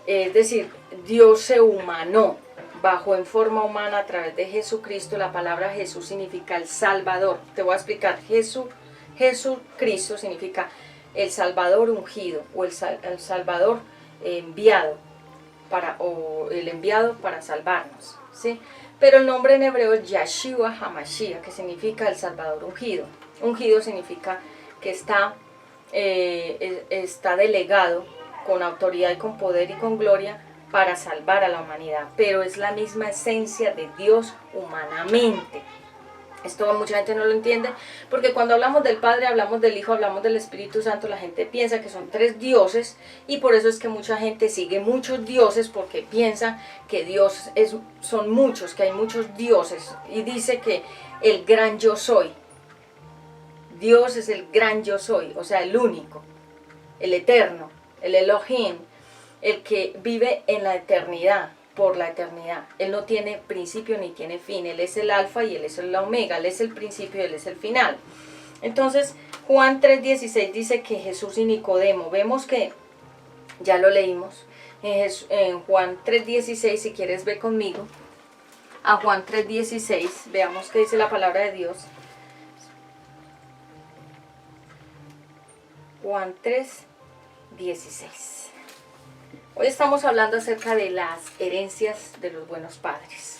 Es decir, Dios se humanó, bajó en forma humana a través de Jesucristo. La palabra Jesús significa el Salvador. Te voy a explicar. Jesucristo significa el Salvador ungido o el Salvador enviado o el enviado para salvarnos, ¿sí? Pero el nombre en hebreo es Yeshua HaMashiach, que significa el Salvador ungido. Ungido significa que está delegado con autoridad y con poder y con gloria para salvar a la humanidad, pero es la misma esencia de Dios humanamente. Esto mucha gente no lo entiende, porque cuando hablamos del Padre, hablamos del Hijo, hablamos del Espíritu Santo, la gente piensa que son 3 dioses, y por eso es que mucha gente sigue muchos dioses, porque piensa que Dios son muchos, que hay muchos dioses, y dice que el gran yo soy. Dios es el gran yo soy, o sea, el único, el eterno, el Elohim, el que vive en la eternidad, por la eternidad. Él no tiene principio ni tiene fin. Él es el alfa y Él es el omega. Él es el principio y Él es el final. Entonces, Juan 3:16 dice que Jesús y Nicodemo, vemos que, ya lo leímos, en Juan 3:16, si quieres ve conmigo, a Juan 3:16, veamos qué dice la palabra de Dios. Juan 3:16. Hoy estamos hablando acerca de las herencias de los buenos padres.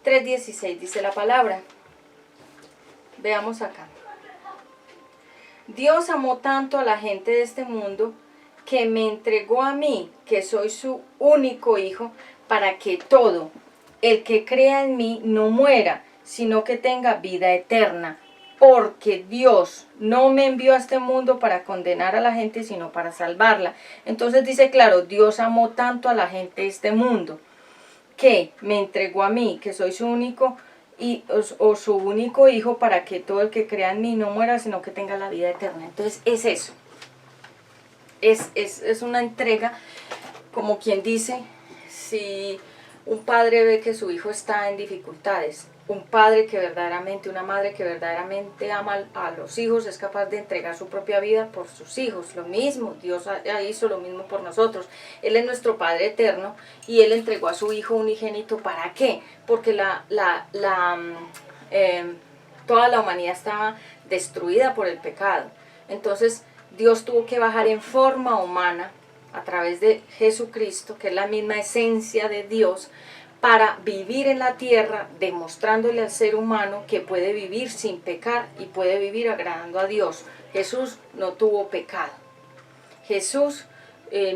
3:16 dice la palabra. Veamos acá. Dios amó tanto a la gente de este mundo que me entregó a mí, que soy su único hijo, para que todo el que crea en mí no muera, sino que tenga vida eterna. Porque Dios no me envió a este mundo para condenar a la gente, sino para salvarla. Entonces dice claro, Dios amó tanto a la gente de este mundo, que me entregó a mí, que soy su único o su único hijo, para que todo el que crea en mí no muera, sino que tenga la vida eterna. Entonces es eso. Es una entrega, como quien dice, si un padre ve que su hijo está en dificultades, un padre que verdaderamente, una madre que verdaderamente ama a los hijos, es capaz de entregar su propia vida por sus hijos. Lo mismo, Dios hizo lo mismo por nosotros. Él es nuestro Padre eterno y Él entregó a su Hijo unigénito. ¿Para qué? Porque toda la humanidad estaba destruida por el pecado. Entonces Dios tuvo que bajar en forma humana a través de Jesucristo, que es la misma esencia de Dios, para vivir en la tierra, demostrándole al ser humano que puede vivir sin pecar y puede vivir agradando a Dios. Jesús no tuvo pecado. Jesús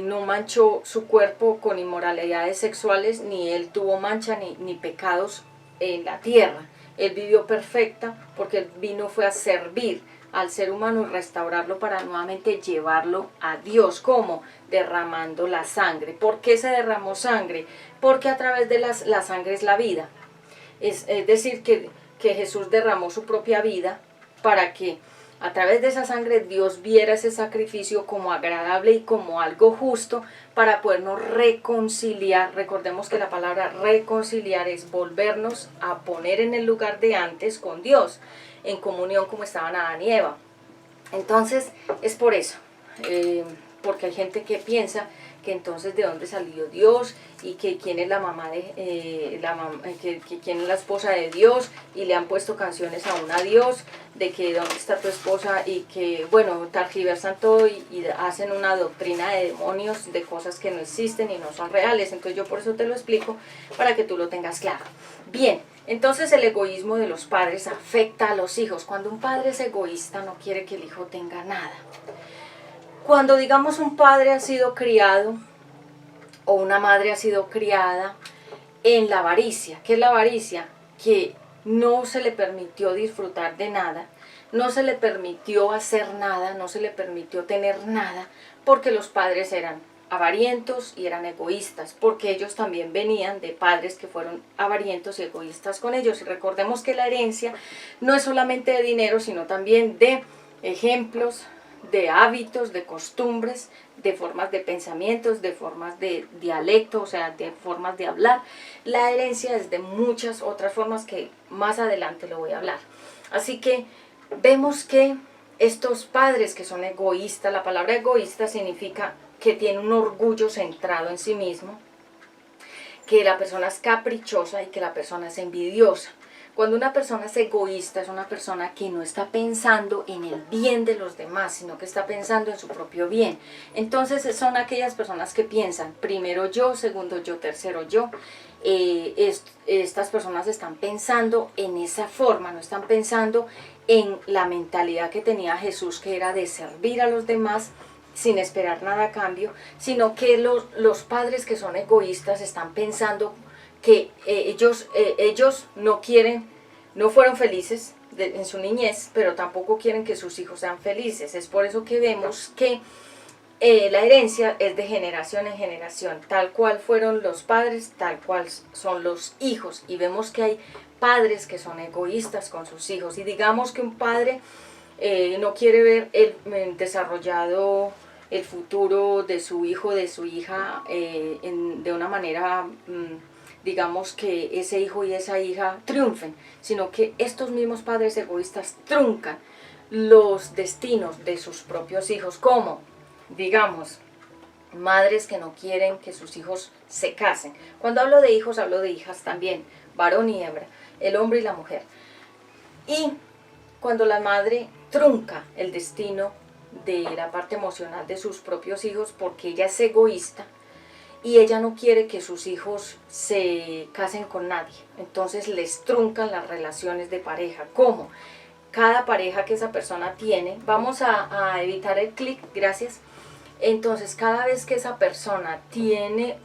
no manchó su cuerpo con inmoralidades sexuales, ni él tuvo mancha ni pecados en la tierra. Él vivió perfecta porque él fue a servir al ser humano y restaurarlo para nuevamente llevarlo a Dios. ¿Cómo? Derramando la sangre. ¿Por qué se derramó sangre? Porque a través de la sangre es la vida. Es decir, que Jesús derramó su propia vida para que a través de esa sangre Dios viera ese sacrificio como agradable y como algo justo para podernos reconciliar. Recordemos que la palabra reconciliar es volvernos a poner en el lugar de antes con Dios, en comunión como estaban Adán y Eva. Entonces es por eso, porque hay gente que piensa que entonces de dónde salió Dios y que quién es la mamá de quién es la esposa de Dios, y le han puesto canciones aún a Dios de que dónde está tu esposa, y que bueno, targiversan todo y hacen una doctrina de demonios, de cosas que no existen y no son reales. Entonces yo por eso te lo explico, para que tú lo tengas claro. Bien, entonces el egoísmo de los padres afecta a los hijos. Cuando un padre es egoísta, no quiere que el hijo tenga nada. Cuando digamos un padre ha sido criado o una madre ha sido criada en la avaricia. ¿Qué es la avaricia? Que no se le permitió disfrutar de nada, no se le permitió hacer nada, no se le permitió tener nada, porque los padres eran avarientos y eran egoístas, porque ellos también venían de padres que fueron avarientos y egoístas con ellos. Y recordemos que la herencia no es solamente de dinero, sino también de ejemplos, de hábitos, de costumbres, de formas de pensamientos, de formas de dialecto, o sea, de formas de hablar. La herencia es de muchas otras formas que más adelante lo voy a hablar. Así que vemos que estos padres que son egoístas, la palabra egoísta significa que tiene un orgullo centrado en sí mismo, que la persona es caprichosa y que la persona es envidiosa. Cuando una persona es egoísta, es una persona que no está pensando en el bien de los demás, sino que está pensando en su propio bien. Entonces son aquellas personas que piensan primero yo, segundo yo, tercero yo. Estas personas están pensando en esa forma, no están pensando en la mentalidad que tenía Jesús, que era de servir a los demás sin esperar nada a cambio, sino que los padres que son egoístas están pensando que ellos no quieren, no fueron felices en su niñez, pero tampoco quieren que sus hijos sean felices. Es por eso que vemos que la herencia es de generación en generación, tal cual fueron los padres, tal cual son los hijos, y vemos que hay padres que son egoístas con sus hijos, y digamos que un padre no quiere ver el desarrollado el futuro de su hijo, de su hija, de una manera, digamos, que ese hijo y esa hija triunfen, sino que estos mismos padres egoístas truncan los destinos de sus propios hijos, como, digamos, madres que no quieren que sus hijos se casen. Cuando hablo de hijos, hablo de hijas también, varón y hembra, el hombre y la mujer. Y cuando la madre trunca el destino de la parte emocional de sus propios hijos porque ella es egoísta y ella no quiere que sus hijos se casen con nadie, entonces les truncan las relaciones de pareja. ¿Cómo? Cada pareja que esa persona tiene, vamos a evitar el clic, gracias. Entonces cada vez que esa persona tiene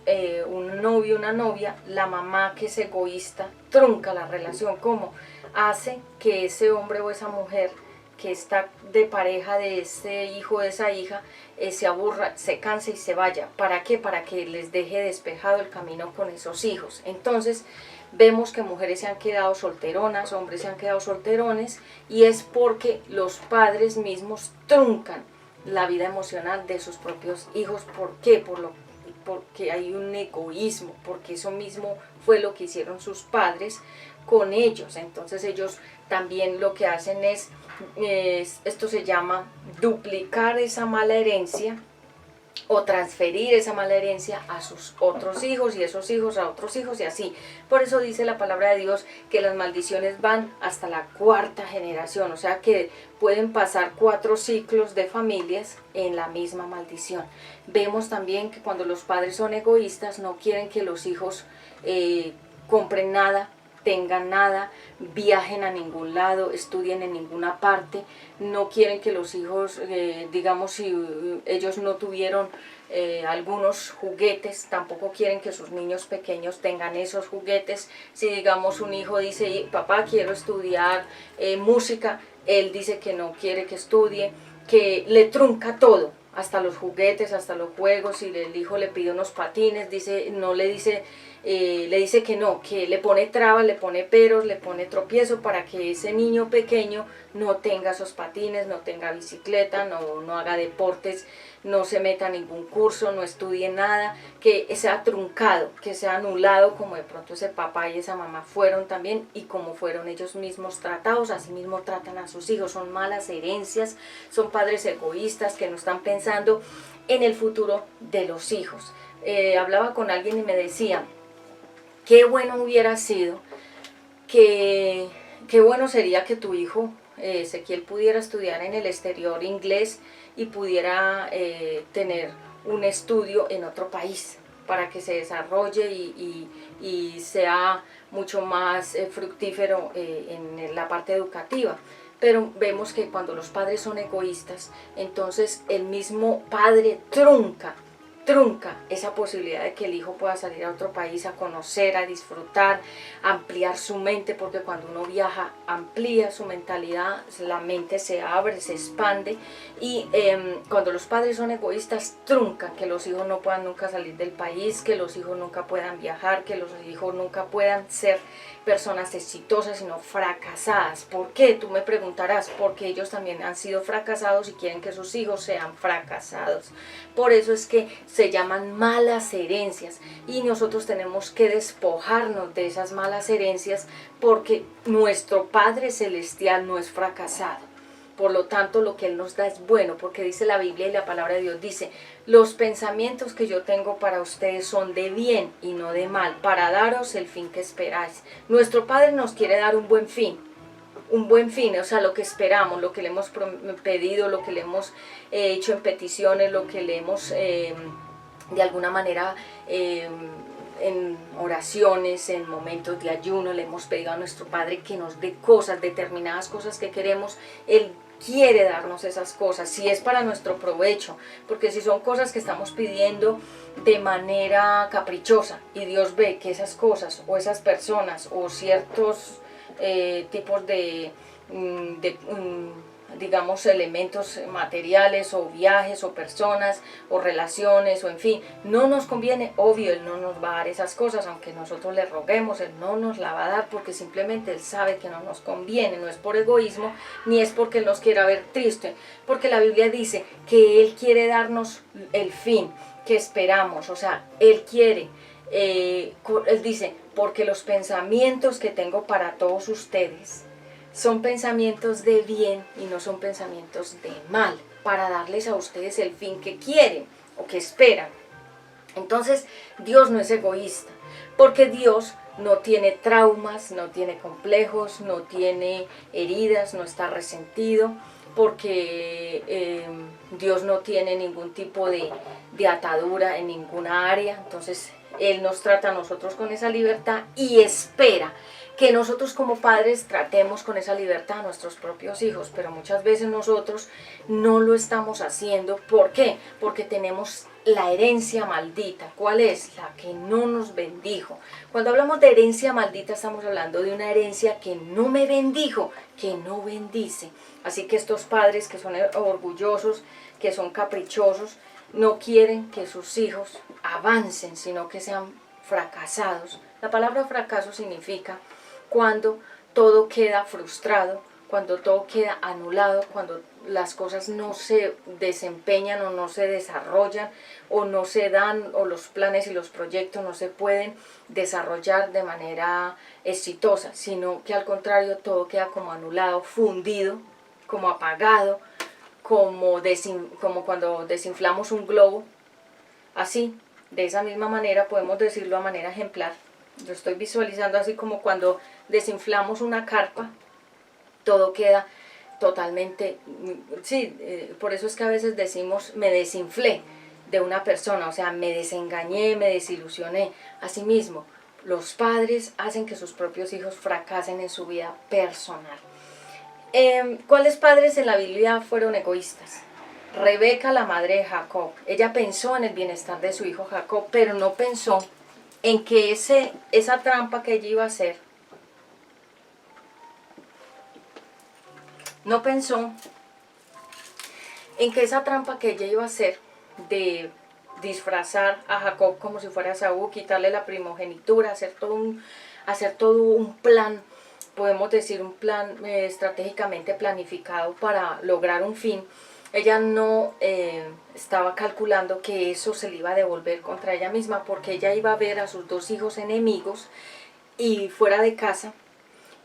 un novio, una novia, la mamá que es egoísta trunca la relación. ¿Cómo? Hace que ese hombre o esa mujer que está de pareja de ese hijo o de esa hija se aburra, se canse y se vaya. ¿Para qué? Para que les deje despejado el camino con esos hijos. Entonces vemos que mujeres se han quedado solteronas, hombres se han quedado solterones, y es porque los padres mismos truncan la vida emocional de sus propios hijos. ¿Por qué? Porque hay un egoísmo, porque eso mismo fue lo que hicieron sus padres con ellos. Entonces ellos también lo que hacen es esto se llama duplicar esa mala herencia o transferir esa mala herencia a sus otros hijos y esos hijos a otros hijos y así. Por eso dice la palabra de Dios que las maldiciones van hasta la cuarta generación, o sea que pueden pasar 4 ciclos de familias en la misma maldición. Vemos también que cuando los padres son egoístas no quieren que los hijos compren nada, tengan nada, viajen a ningún lado, estudien en ninguna parte, no quieren que los hijos, digamos, si ellos no tuvieron algunos juguetes, tampoco quieren que sus niños pequeños tengan esos juguetes. Si digamos un hijo dice, papá, quiero estudiar música, él dice que no quiere que estudie, que le trunca todo, hasta los juguetes, hasta los juegos. Si el hijo le pide unos patines, le dice que no, que le pone trabas, le pone peros, le pone tropiezo para que ese niño pequeño no tenga esos patines, no tenga bicicleta, no haga deportes, no se meta a ningún curso, no estudie nada, que sea truncado, que sea anulado, como de pronto ese papá y esa mamá fueron también, y como fueron ellos mismos tratados, así mismo tratan a sus hijos. Son malas herencias, son padres egoístas que no están pensando en el futuro de los hijos. Hablaba con alguien y me decía, qué bueno hubiera sido, qué bueno sería que tu hijo Ezequiel pudiera estudiar en el exterior inglés y pudiera tener un estudio en otro país para que se desarrolle y sea mucho más fructífero en la parte educativa. Pero vemos que cuando los padres son egoístas, entonces el mismo padre trunca esa posibilidad de que el hijo pueda salir a otro país a conocer, a disfrutar, a ampliar su mente, porque cuando uno viaja amplía su mentalidad, la mente se abre, se expande, y cuando los padres son egoístas truncan que los hijos no puedan nunca salir del país, que los hijos nunca puedan viajar, que los hijos nunca puedan ser personas exitosas, sino fracasadas. ¿Por qué? Tú me preguntarás, porque ellos también han sido fracasados y quieren que sus hijos sean fracasados. Por eso es que se llaman malas herencias, y nosotros tenemos que despojarnos de esas malas herencias, porque nuestro Padre Celestial no es fracasado. Por lo tanto, lo que Él nos da es bueno, porque dice la Biblia y la palabra de Dios dice, los pensamientos que yo tengo para ustedes son de bien y no de mal, para daros el fin que esperáis. Nuestro Padre nos quiere dar un buen fin, o sea, lo que esperamos, lo que le hemos pedido, lo que le hemos hecho en peticiones, lo que le hemos de alguna manera en oraciones, en momentos de ayuno, le hemos pedido a nuestro Padre que nos dé cosas, determinadas cosas que queremos. Él quiere darnos esas cosas, si es para nuestro provecho, porque si son cosas que estamos pidiendo de manera caprichosa y Dios ve que esas cosas o esas personas o ciertos tipos digamos, elementos materiales o viajes o personas o relaciones o en fin, no nos conviene, obvio, Él no nos va a dar esas cosas, aunque nosotros le roguemos, Él no nos la va a dar porque simplemente Él sabe que no nos conviene, no es por egoísmo, ni es porque Él nos quiera ver triste, porque la Biblia dice que Él quiere darnos el fin que esperamos, o sea, Él quiere, Él dice, porque los pensamientos que tengo para todos ustedes son pensamientos de bien y no son pensamientos de mal, para darles a ustedes el fin que quieren o que esperan. Entonces, Dios no es egoísta, porque Dios no tiene traumas, no tiene complejos, no tiene heridas, no está resentido, porque Dios no tiene ningún tipo de atadura en ninguna área. Entonces, Él nos trata a nosotros con esa libertad y espera que nosotros como padres tratemos con esa libertad a nuestros propios hijos, pero muchas veces nosotros no lo estamos haciendo. ¿Por qué? Porque tenemos la herencia maldita. ¿Cuál es? La que no nos bendijo. Cuando hablamos de herencia maldita estamos hablando de una herencia que no me bendijo, que no bendice. Así que estos padres que son orgullosos, que son caprichosos, no quieren que sus hijos avancen, sino que sean fracasados. La palabra fracaso significa cuando todo queda frustrado, cuando todo queda anulado, cuando las cosas no se desempeñan o no se desarrollan o no se dan, o los planes y los proyectos no se pueden desarrollar de manera exitosa, sino que al contrario todo queda como anulado, fundido, como apagado, como cuando desinflamos un globo. Así, de esa misma manera podemos decirlo a manera ejemplar. Yo estoy visualizando así como cuando desinflamos una carpa, todo queda totalmente, sí, por eso es que a veces decimos me desinflé de una persona, o sea, me desengañé, me desilusioné. Asimismo, los padres hacen que sus propios hijos fracasen en su vida personal. ¿Cuáles padres en la Biblia fueron egoístas? Rebeca, la madre de Jacob, ella pensó en el bienestar de su hijo Jacob, pero no pensó en que esa trampa que ella iba a hacer, no pensó en que esa trampa que ella iba a hacer de disfrazar a Jacob como si fuera Saúl, quitarle la primogenitura, hacer todo un plan, podemos decir un plan estratégicamente planificado para lograr un fin. Ella no estaba calculando que eso se le iba a devolver contra ella misma, porque ella iba a ver a sus dos hijos enemigos y fuera de casa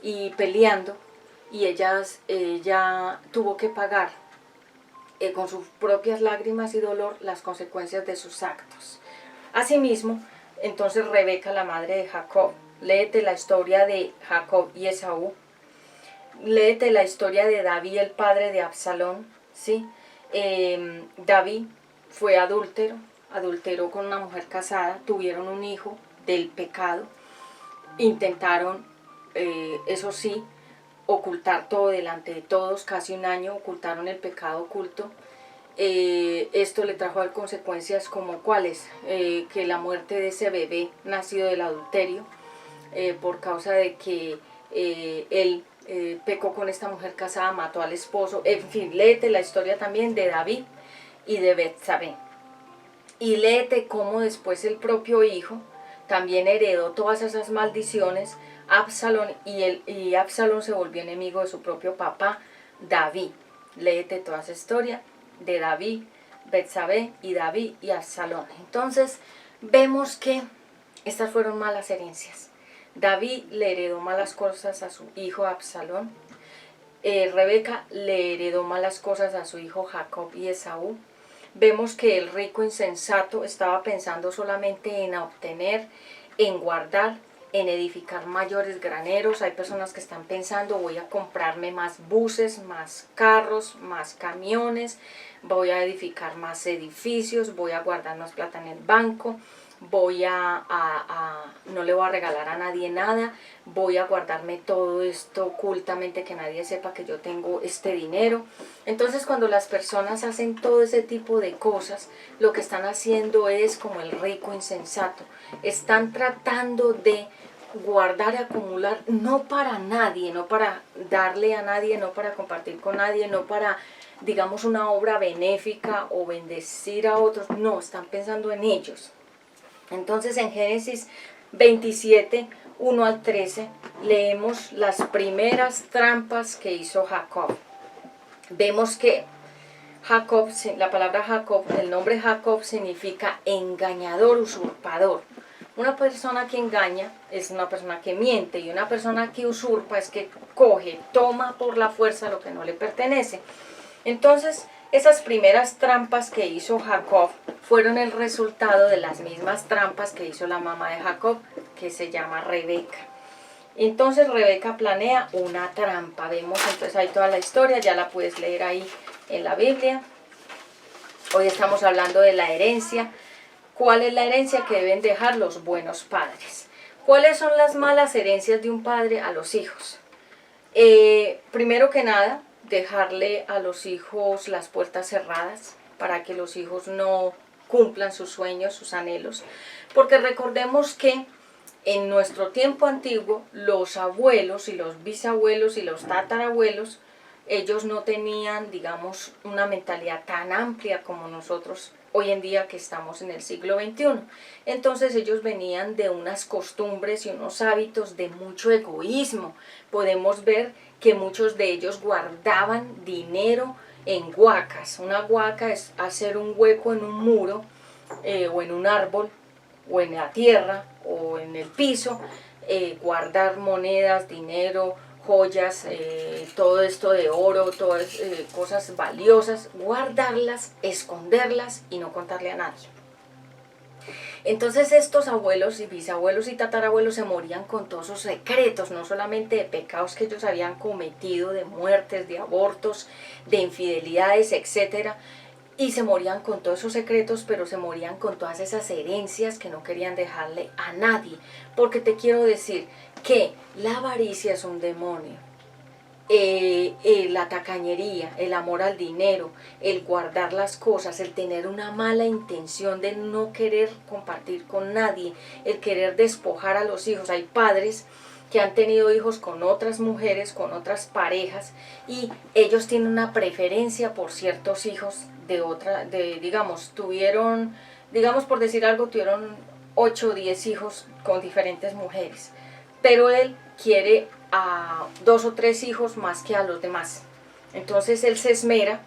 y peleando, y ella tuvo que pagar con sus propias lágrimas y dolor las consecuencias de sus actos. Asimismo, entonces Rebeca, la madre de Jacob, léete la historia de Jacob y Esaú, léete la historia de David, el padre de Absalón, ¿sí? David fue adulteró con una mujer casada, tuvieron un hijo del pecado, intentaron, eso sí, ocultar todo delante de todos, casi un año ocultaron el pecado oculto. Esto le trajo consecuencias como cuáles, que la muerte de ese bebé nacido del adulterio, por causa de que él pecó con esta mujer casada, mató al esposo. En fin, léete la historia también de David y de Betsabé, y léete cómo después el propio hijo también heredó todas esas maldiciones, Absalón, y Absalón se volvió enemigo de su propio papá, David. Léete toda esa historia de David, Betsabé y David y Absalón. Entonces vemos que estas fueron malas herencias. David le heredó malas cosas a su hijo Absalón. Rebeca le heredó malas cosas a su hijo Jacob y Esaú. Vemos que el rico insensato estaba pensando solamente en obtener, en guardar, en edificar mayores graneros. Hay personas que están pensando, voy a comprarme más buses, más carros, más camiones, voy a edificar más edificios, voy a guardar más plata en el banco, no le voy a regalar a nadie nada, voy a guardarme todo esto ocultamente, que nadie sepa que yo tengo este dinero. Entonces, cuando las personas hacen todo ese tipo de cosas, lo que están haciendo es como el rico insensato. Están tratando de guardar y acumular, no para nadie, no para darle a nadie, no para compartir con nadie, no para, digamos, una obra benéfica o bendecir a otros. No, están pensando en ellos. Entonces, en Génesis 27, 1 al 13, leemos las primeras trampas que hizo Jacob. Vemos que Jacob, la palabra Jacob, el nombre Jacob significa engañador, usurpador. Una persona que engaña es una persona que miente, y una persona que usurpa es que coge, toma por la fuerza lo que no le pertenece. Entonces, esas primeras trampas que hizo Jacob fueron el resultado de las mismas trampas que hizo la mamá de Jacob, que se llama Rebeca. Entonces Rebeca planea una trampa. Vemos entonces ahí toda la historia, ya la puedes leer ahí en la Biblia. Hoy estamos hablando de la herencia. ¿Cuál es la herencia que deben dejar los buenos padres? ¿Cuáles son las malas herencias de un padre a los hijos? Primero que nada, dejarle a los hijos las puertas cerradas para que los hijos no cumplan sus sueños, sus anhelos. Porque recordemos que en nuestro tiempo antiguo, los abuelos y los bisabuelos y los tatarabuelos, ellos no tenían, digamos, una mentalidad tan amplia como nosotros hoy en día, que estamos en el siglo XXI. Entonces ellos venían de unas costumbres y unos hábitos de mucho egoísmo. Podemos ver que muchos de ellos guardaban dinero en huacas. Una huaca es hacer un hueco en un muro o en un árbol o en la tierra o en el piso, guardar monedas, dinero, joyas, todo esto de oro, todas cosas valiosas, guardarlas, esconderlas y no contarle a nadie. Entonces estos abuelos y bisabuelos y tatarabuelos se morían con todos sus secretos, no solamente de pecados que ellos habían cometido, de muertes, de abortos, de infidelidades, etcétera, y se morían con todos esos secretos, pero se morían con todas esas herencias que no querían dejarle a nadie. Porque te quiero decir que la avaricia es un demonio. La tacañería, el amor al dinero, el guardar las cosas, el tener una mala intención de no querer compartir con nadie, el querer despojar a los hijos. Hay padres que han tenido hijos con otras mujeres, con otras parejas, y ellos tienen una preferencia por ciertos hijos digamos, por decir algo, tuvieron 8 o 10 hijos con diferentes mujeres, pero él quiere a 2 o 3 hijos más que a los demás. Entonces él se esmera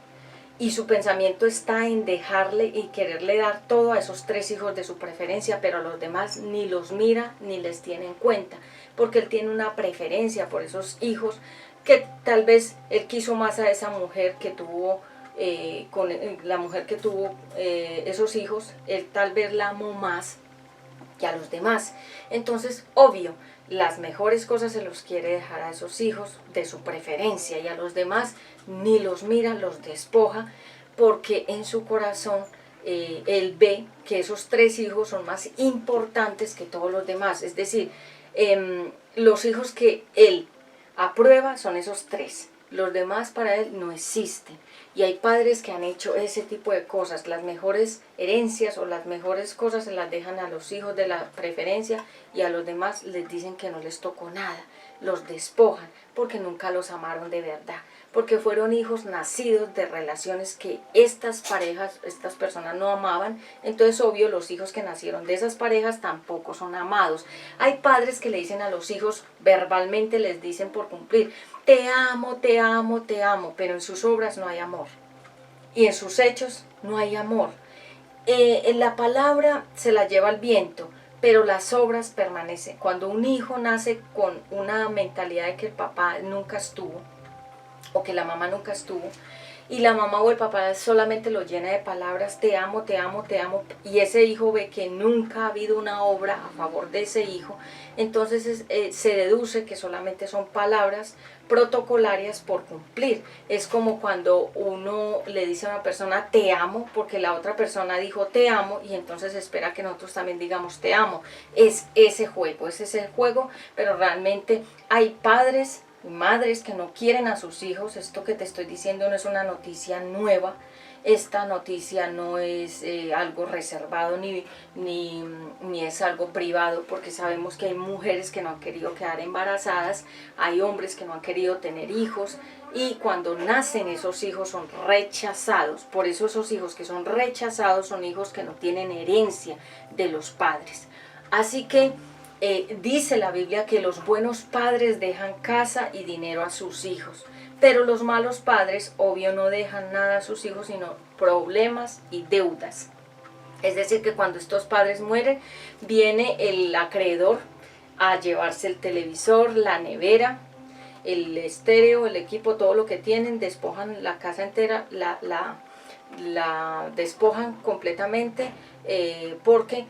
y su pensamiento está en dejarle y quererle dar todo a esos 3 hijos de su preferencia, pero a los demás ni los mira ni les tiene en cuenta, porque él tiene una preferencia por esos hijos, que tal vez él quiso más a esa mujer que tuvo, con la mujer que tuvo esos hijos, él tal vez la amó más que a los demás. Entonces, obvio, las mejores cosas se los quiere dejar a esos hijos de su preferencia, y a los demás ni los mira, los despoja, porque en su corazón él ve que esos 3 hijos son más importantes que todos los demás. Es decir, los hijos que él aprueba son esos 3. Los demás para él no existen. Y hay padres que han hecho ese tipo de cosas. Las mejores herencias o las mejores cosas se las dejan a los hijos de la preferencia, y a los demás les dicen que no les tocó nada. Los despojan porque nunca los amaron de verdad, porque fueron hijos nacidos de relaciones que estas parejas, estas personas no amaban. Entonces, obvio, los hijos que nacieron de esas parejas tampoco son amados. Hay padres que le dicen a los hijos, verbalmente les dicen por cumplir, te amo, te amo, te amo, pero en sus obras no hay amor, y en sus hechos no hay amor. La palabra se la lleva el viento, pero las obras permanecen. Cuando un hijo nace con una mentalidad de que el papá nunca estuvo, o que la mamá nunca estuvo, y la mamá o el papá solamente lo llena de palabras, te amo, te amo, te amo, y ese hijo ve que nunca ha habido una obra a favor de ese hijo, entonces se deduce que solamente son palabras protocolarias por cumplir. Es como cuando uno le dice a una persona te amo porque la otra persona dijo te amo y entonces espera que nosotros también digamos te amo. Es ese juego, pero realmente hay padres y madres que no quieren a sus hijos. Esto que te estoy diciendo no es una noticia nueva. Esta noticia no es algo reservado ni es algo privado, porque sabemos que hay mujeres que no han querido quedar embarazadas, hay hombres que no han querido tener hijos, y cuando nacen esos hijos son rechazados. Por eso esos hijos que son rechazados son hijos que no tienen herencia de los padres. Así que dice la Biblia que los buenos padres dejan casa y dinero a sus hijos. Pero los malos padres, obvio, no dejan nada a sus hijos, sino problemas y deudas. Es decir, que cuando estos padres mueren, viene el acreedor a llevarse el televisor, la nevera, el estéreo, el equipo, todo lo que tienen, despojan la casa entera, la despojan completamente, porque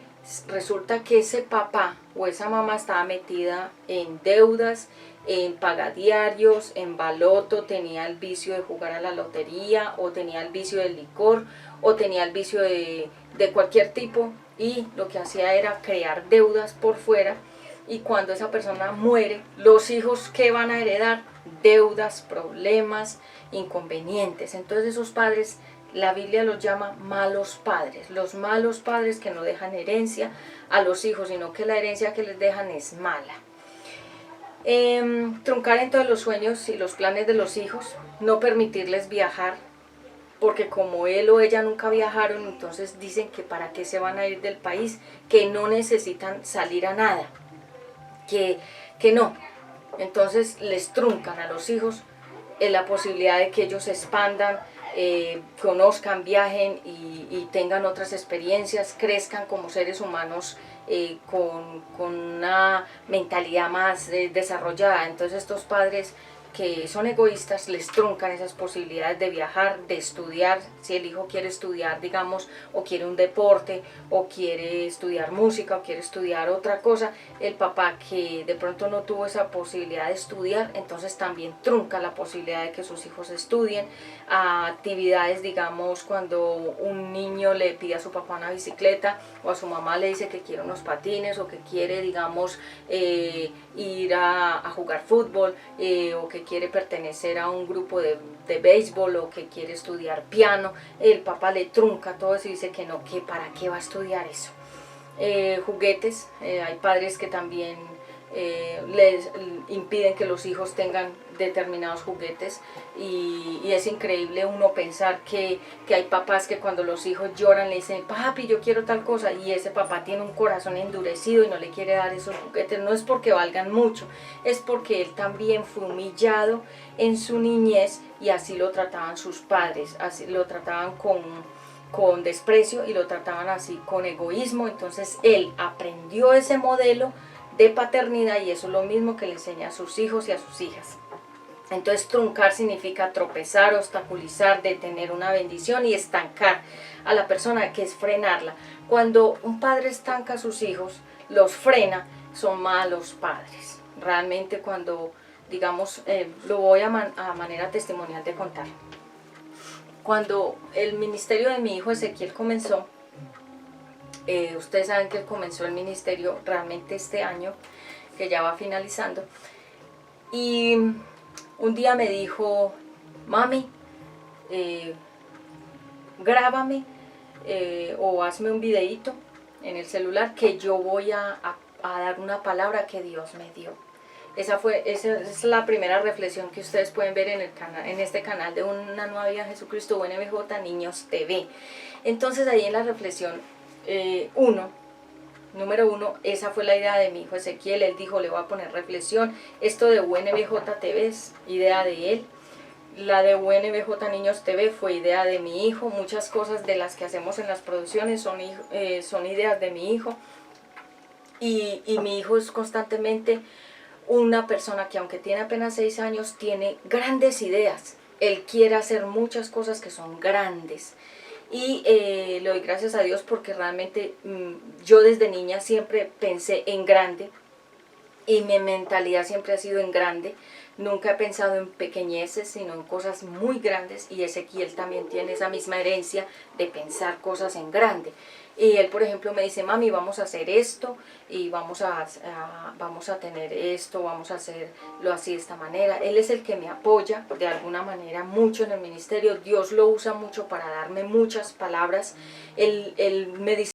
resulta que ese papá o esa mamá estaba metida en deudas, en pagadiarios, en baloto, tenía el vicio de jugar a la lotería, o tenía el vicio del licor, o tenía el vicio de cualquier tipo, y lo que hacía era crear deudas por fuera. Y cuando esa persona muere, los hijos, ¿qué van a heredar? Deudas, problemas, inconvenientes. Entonces esos padres, la Biblia los llama malos padres. Los malos padres que no dejan herencia a los hijos, sino que la herencia que les dejan es mala. Truncar entonces los sueños y los planes de los hijos, no permitirles viajar, porque como él o ella nunca viajaron, entonces dicen que para qué se van a ir del país, que no necesitan salir a nada, que no. Entonces les truncan a los hijos la posibilidad de que ellos se expandan, conozcan, viajen y tengan otras experiencias, crezcan como seres humanos con una mentalidad más desarrollada. Entonces estos padres que son egoístas les truncan esas posibilidades de viajar, de estudiar. Si el hijo quiere estudiar, digamos, o quiere un deporte, o quiere estudiar música, o quiere estudiar otra cosa, el papá que de pronto no tuvo esa posibilidad de estudiar, entonces también trunca la posibilidad de que sus hijos estudien. A actividades, digamos, cuando un niño le pide a su papá una bicicleta, o a su mamá le dice que quiere unos patines, o que quiere, digamos, ir a jugar fútbol, o que quiere pertenecer a un grupo de béisbol, o que quiere estudiar piano, el papá le trunca todo eso y dice que no, que para qué va a estudiar eso. Juguetes, hay padres que también les impiden que los hijos tengan determinados juguetes, y es increíble uno pensar que hay papás que cuando los hijos lloran le dicen papi yo quiero tal cosa, y ese papá tiene un corazón endurecido y no le quiere dar esos juguetes. No es porque valgan mucho, es porque él también fue humillado en su niñez, y así lo trataban sus padres, así lo trataban con desprecio, y lo trataban así con egoísmo. Entonces él aprendió ese modelo de paternidad, y eso es lo mismo que le enseña a sus hijos y a sus hijas. Entonces truncar significa tropezar, obstaculizar, detener una bendición, y estancar a la persona, que es frenarla. Cuando un padre estanca a sus hijos, los frena, son malos padres. Realmente cuando, digamos, lo voy a manera testimonial de contar. Cuando el ministerio de mi hijo Ezequiel comenzó, ustedes saben que él comenzó el ministerio realmente este año, que ya va finalizando, y un día me dijo, mami, grábame o hazme un videíto en el celular, que yo voy a dar una palabra que Dios me dio. Esa es la primera reflexión que ustedes pueden ver en el canal, en este canal de Una Nueva Vida en Jesucristo, UNBJ Niños TV. Entonces ahí en la reflexión número 1, esa fue la idea de mi hijo Ezequiel. Él dijo, le voy a poner reflexión. Esto de UNBJ TV es idea de él. La de UNBJ Niños TV fue idea de mi hijo. Muchas cosas de las que hacemos en las producciones son ideas de mi hijo. Y mi hijo es constantemente una persona que aunque tiene apenas 6 años, tiene grandes ideas. Él quiere hacer muchas cosas que son grandes. Y le doy gracias a Dios porque realmente yo desde niña siempre pensé en grande y mi mentalidad siempre ha sido en grande. Nunca he pensado en pequeñeces, sino en cosas muy grandes, y Ezequiel también tiene esa misma herencia de pensar cosas en grande. Y él, por ejemplo, me dice, mami, vamos a hacer esto, y vamos a tener esto, vamos a hacerlo así de esta manera. Él es el que me apoya de alguna manera mucho en el ministerio. Dios lo usa mucho para darme muchas palabras. Él me dice,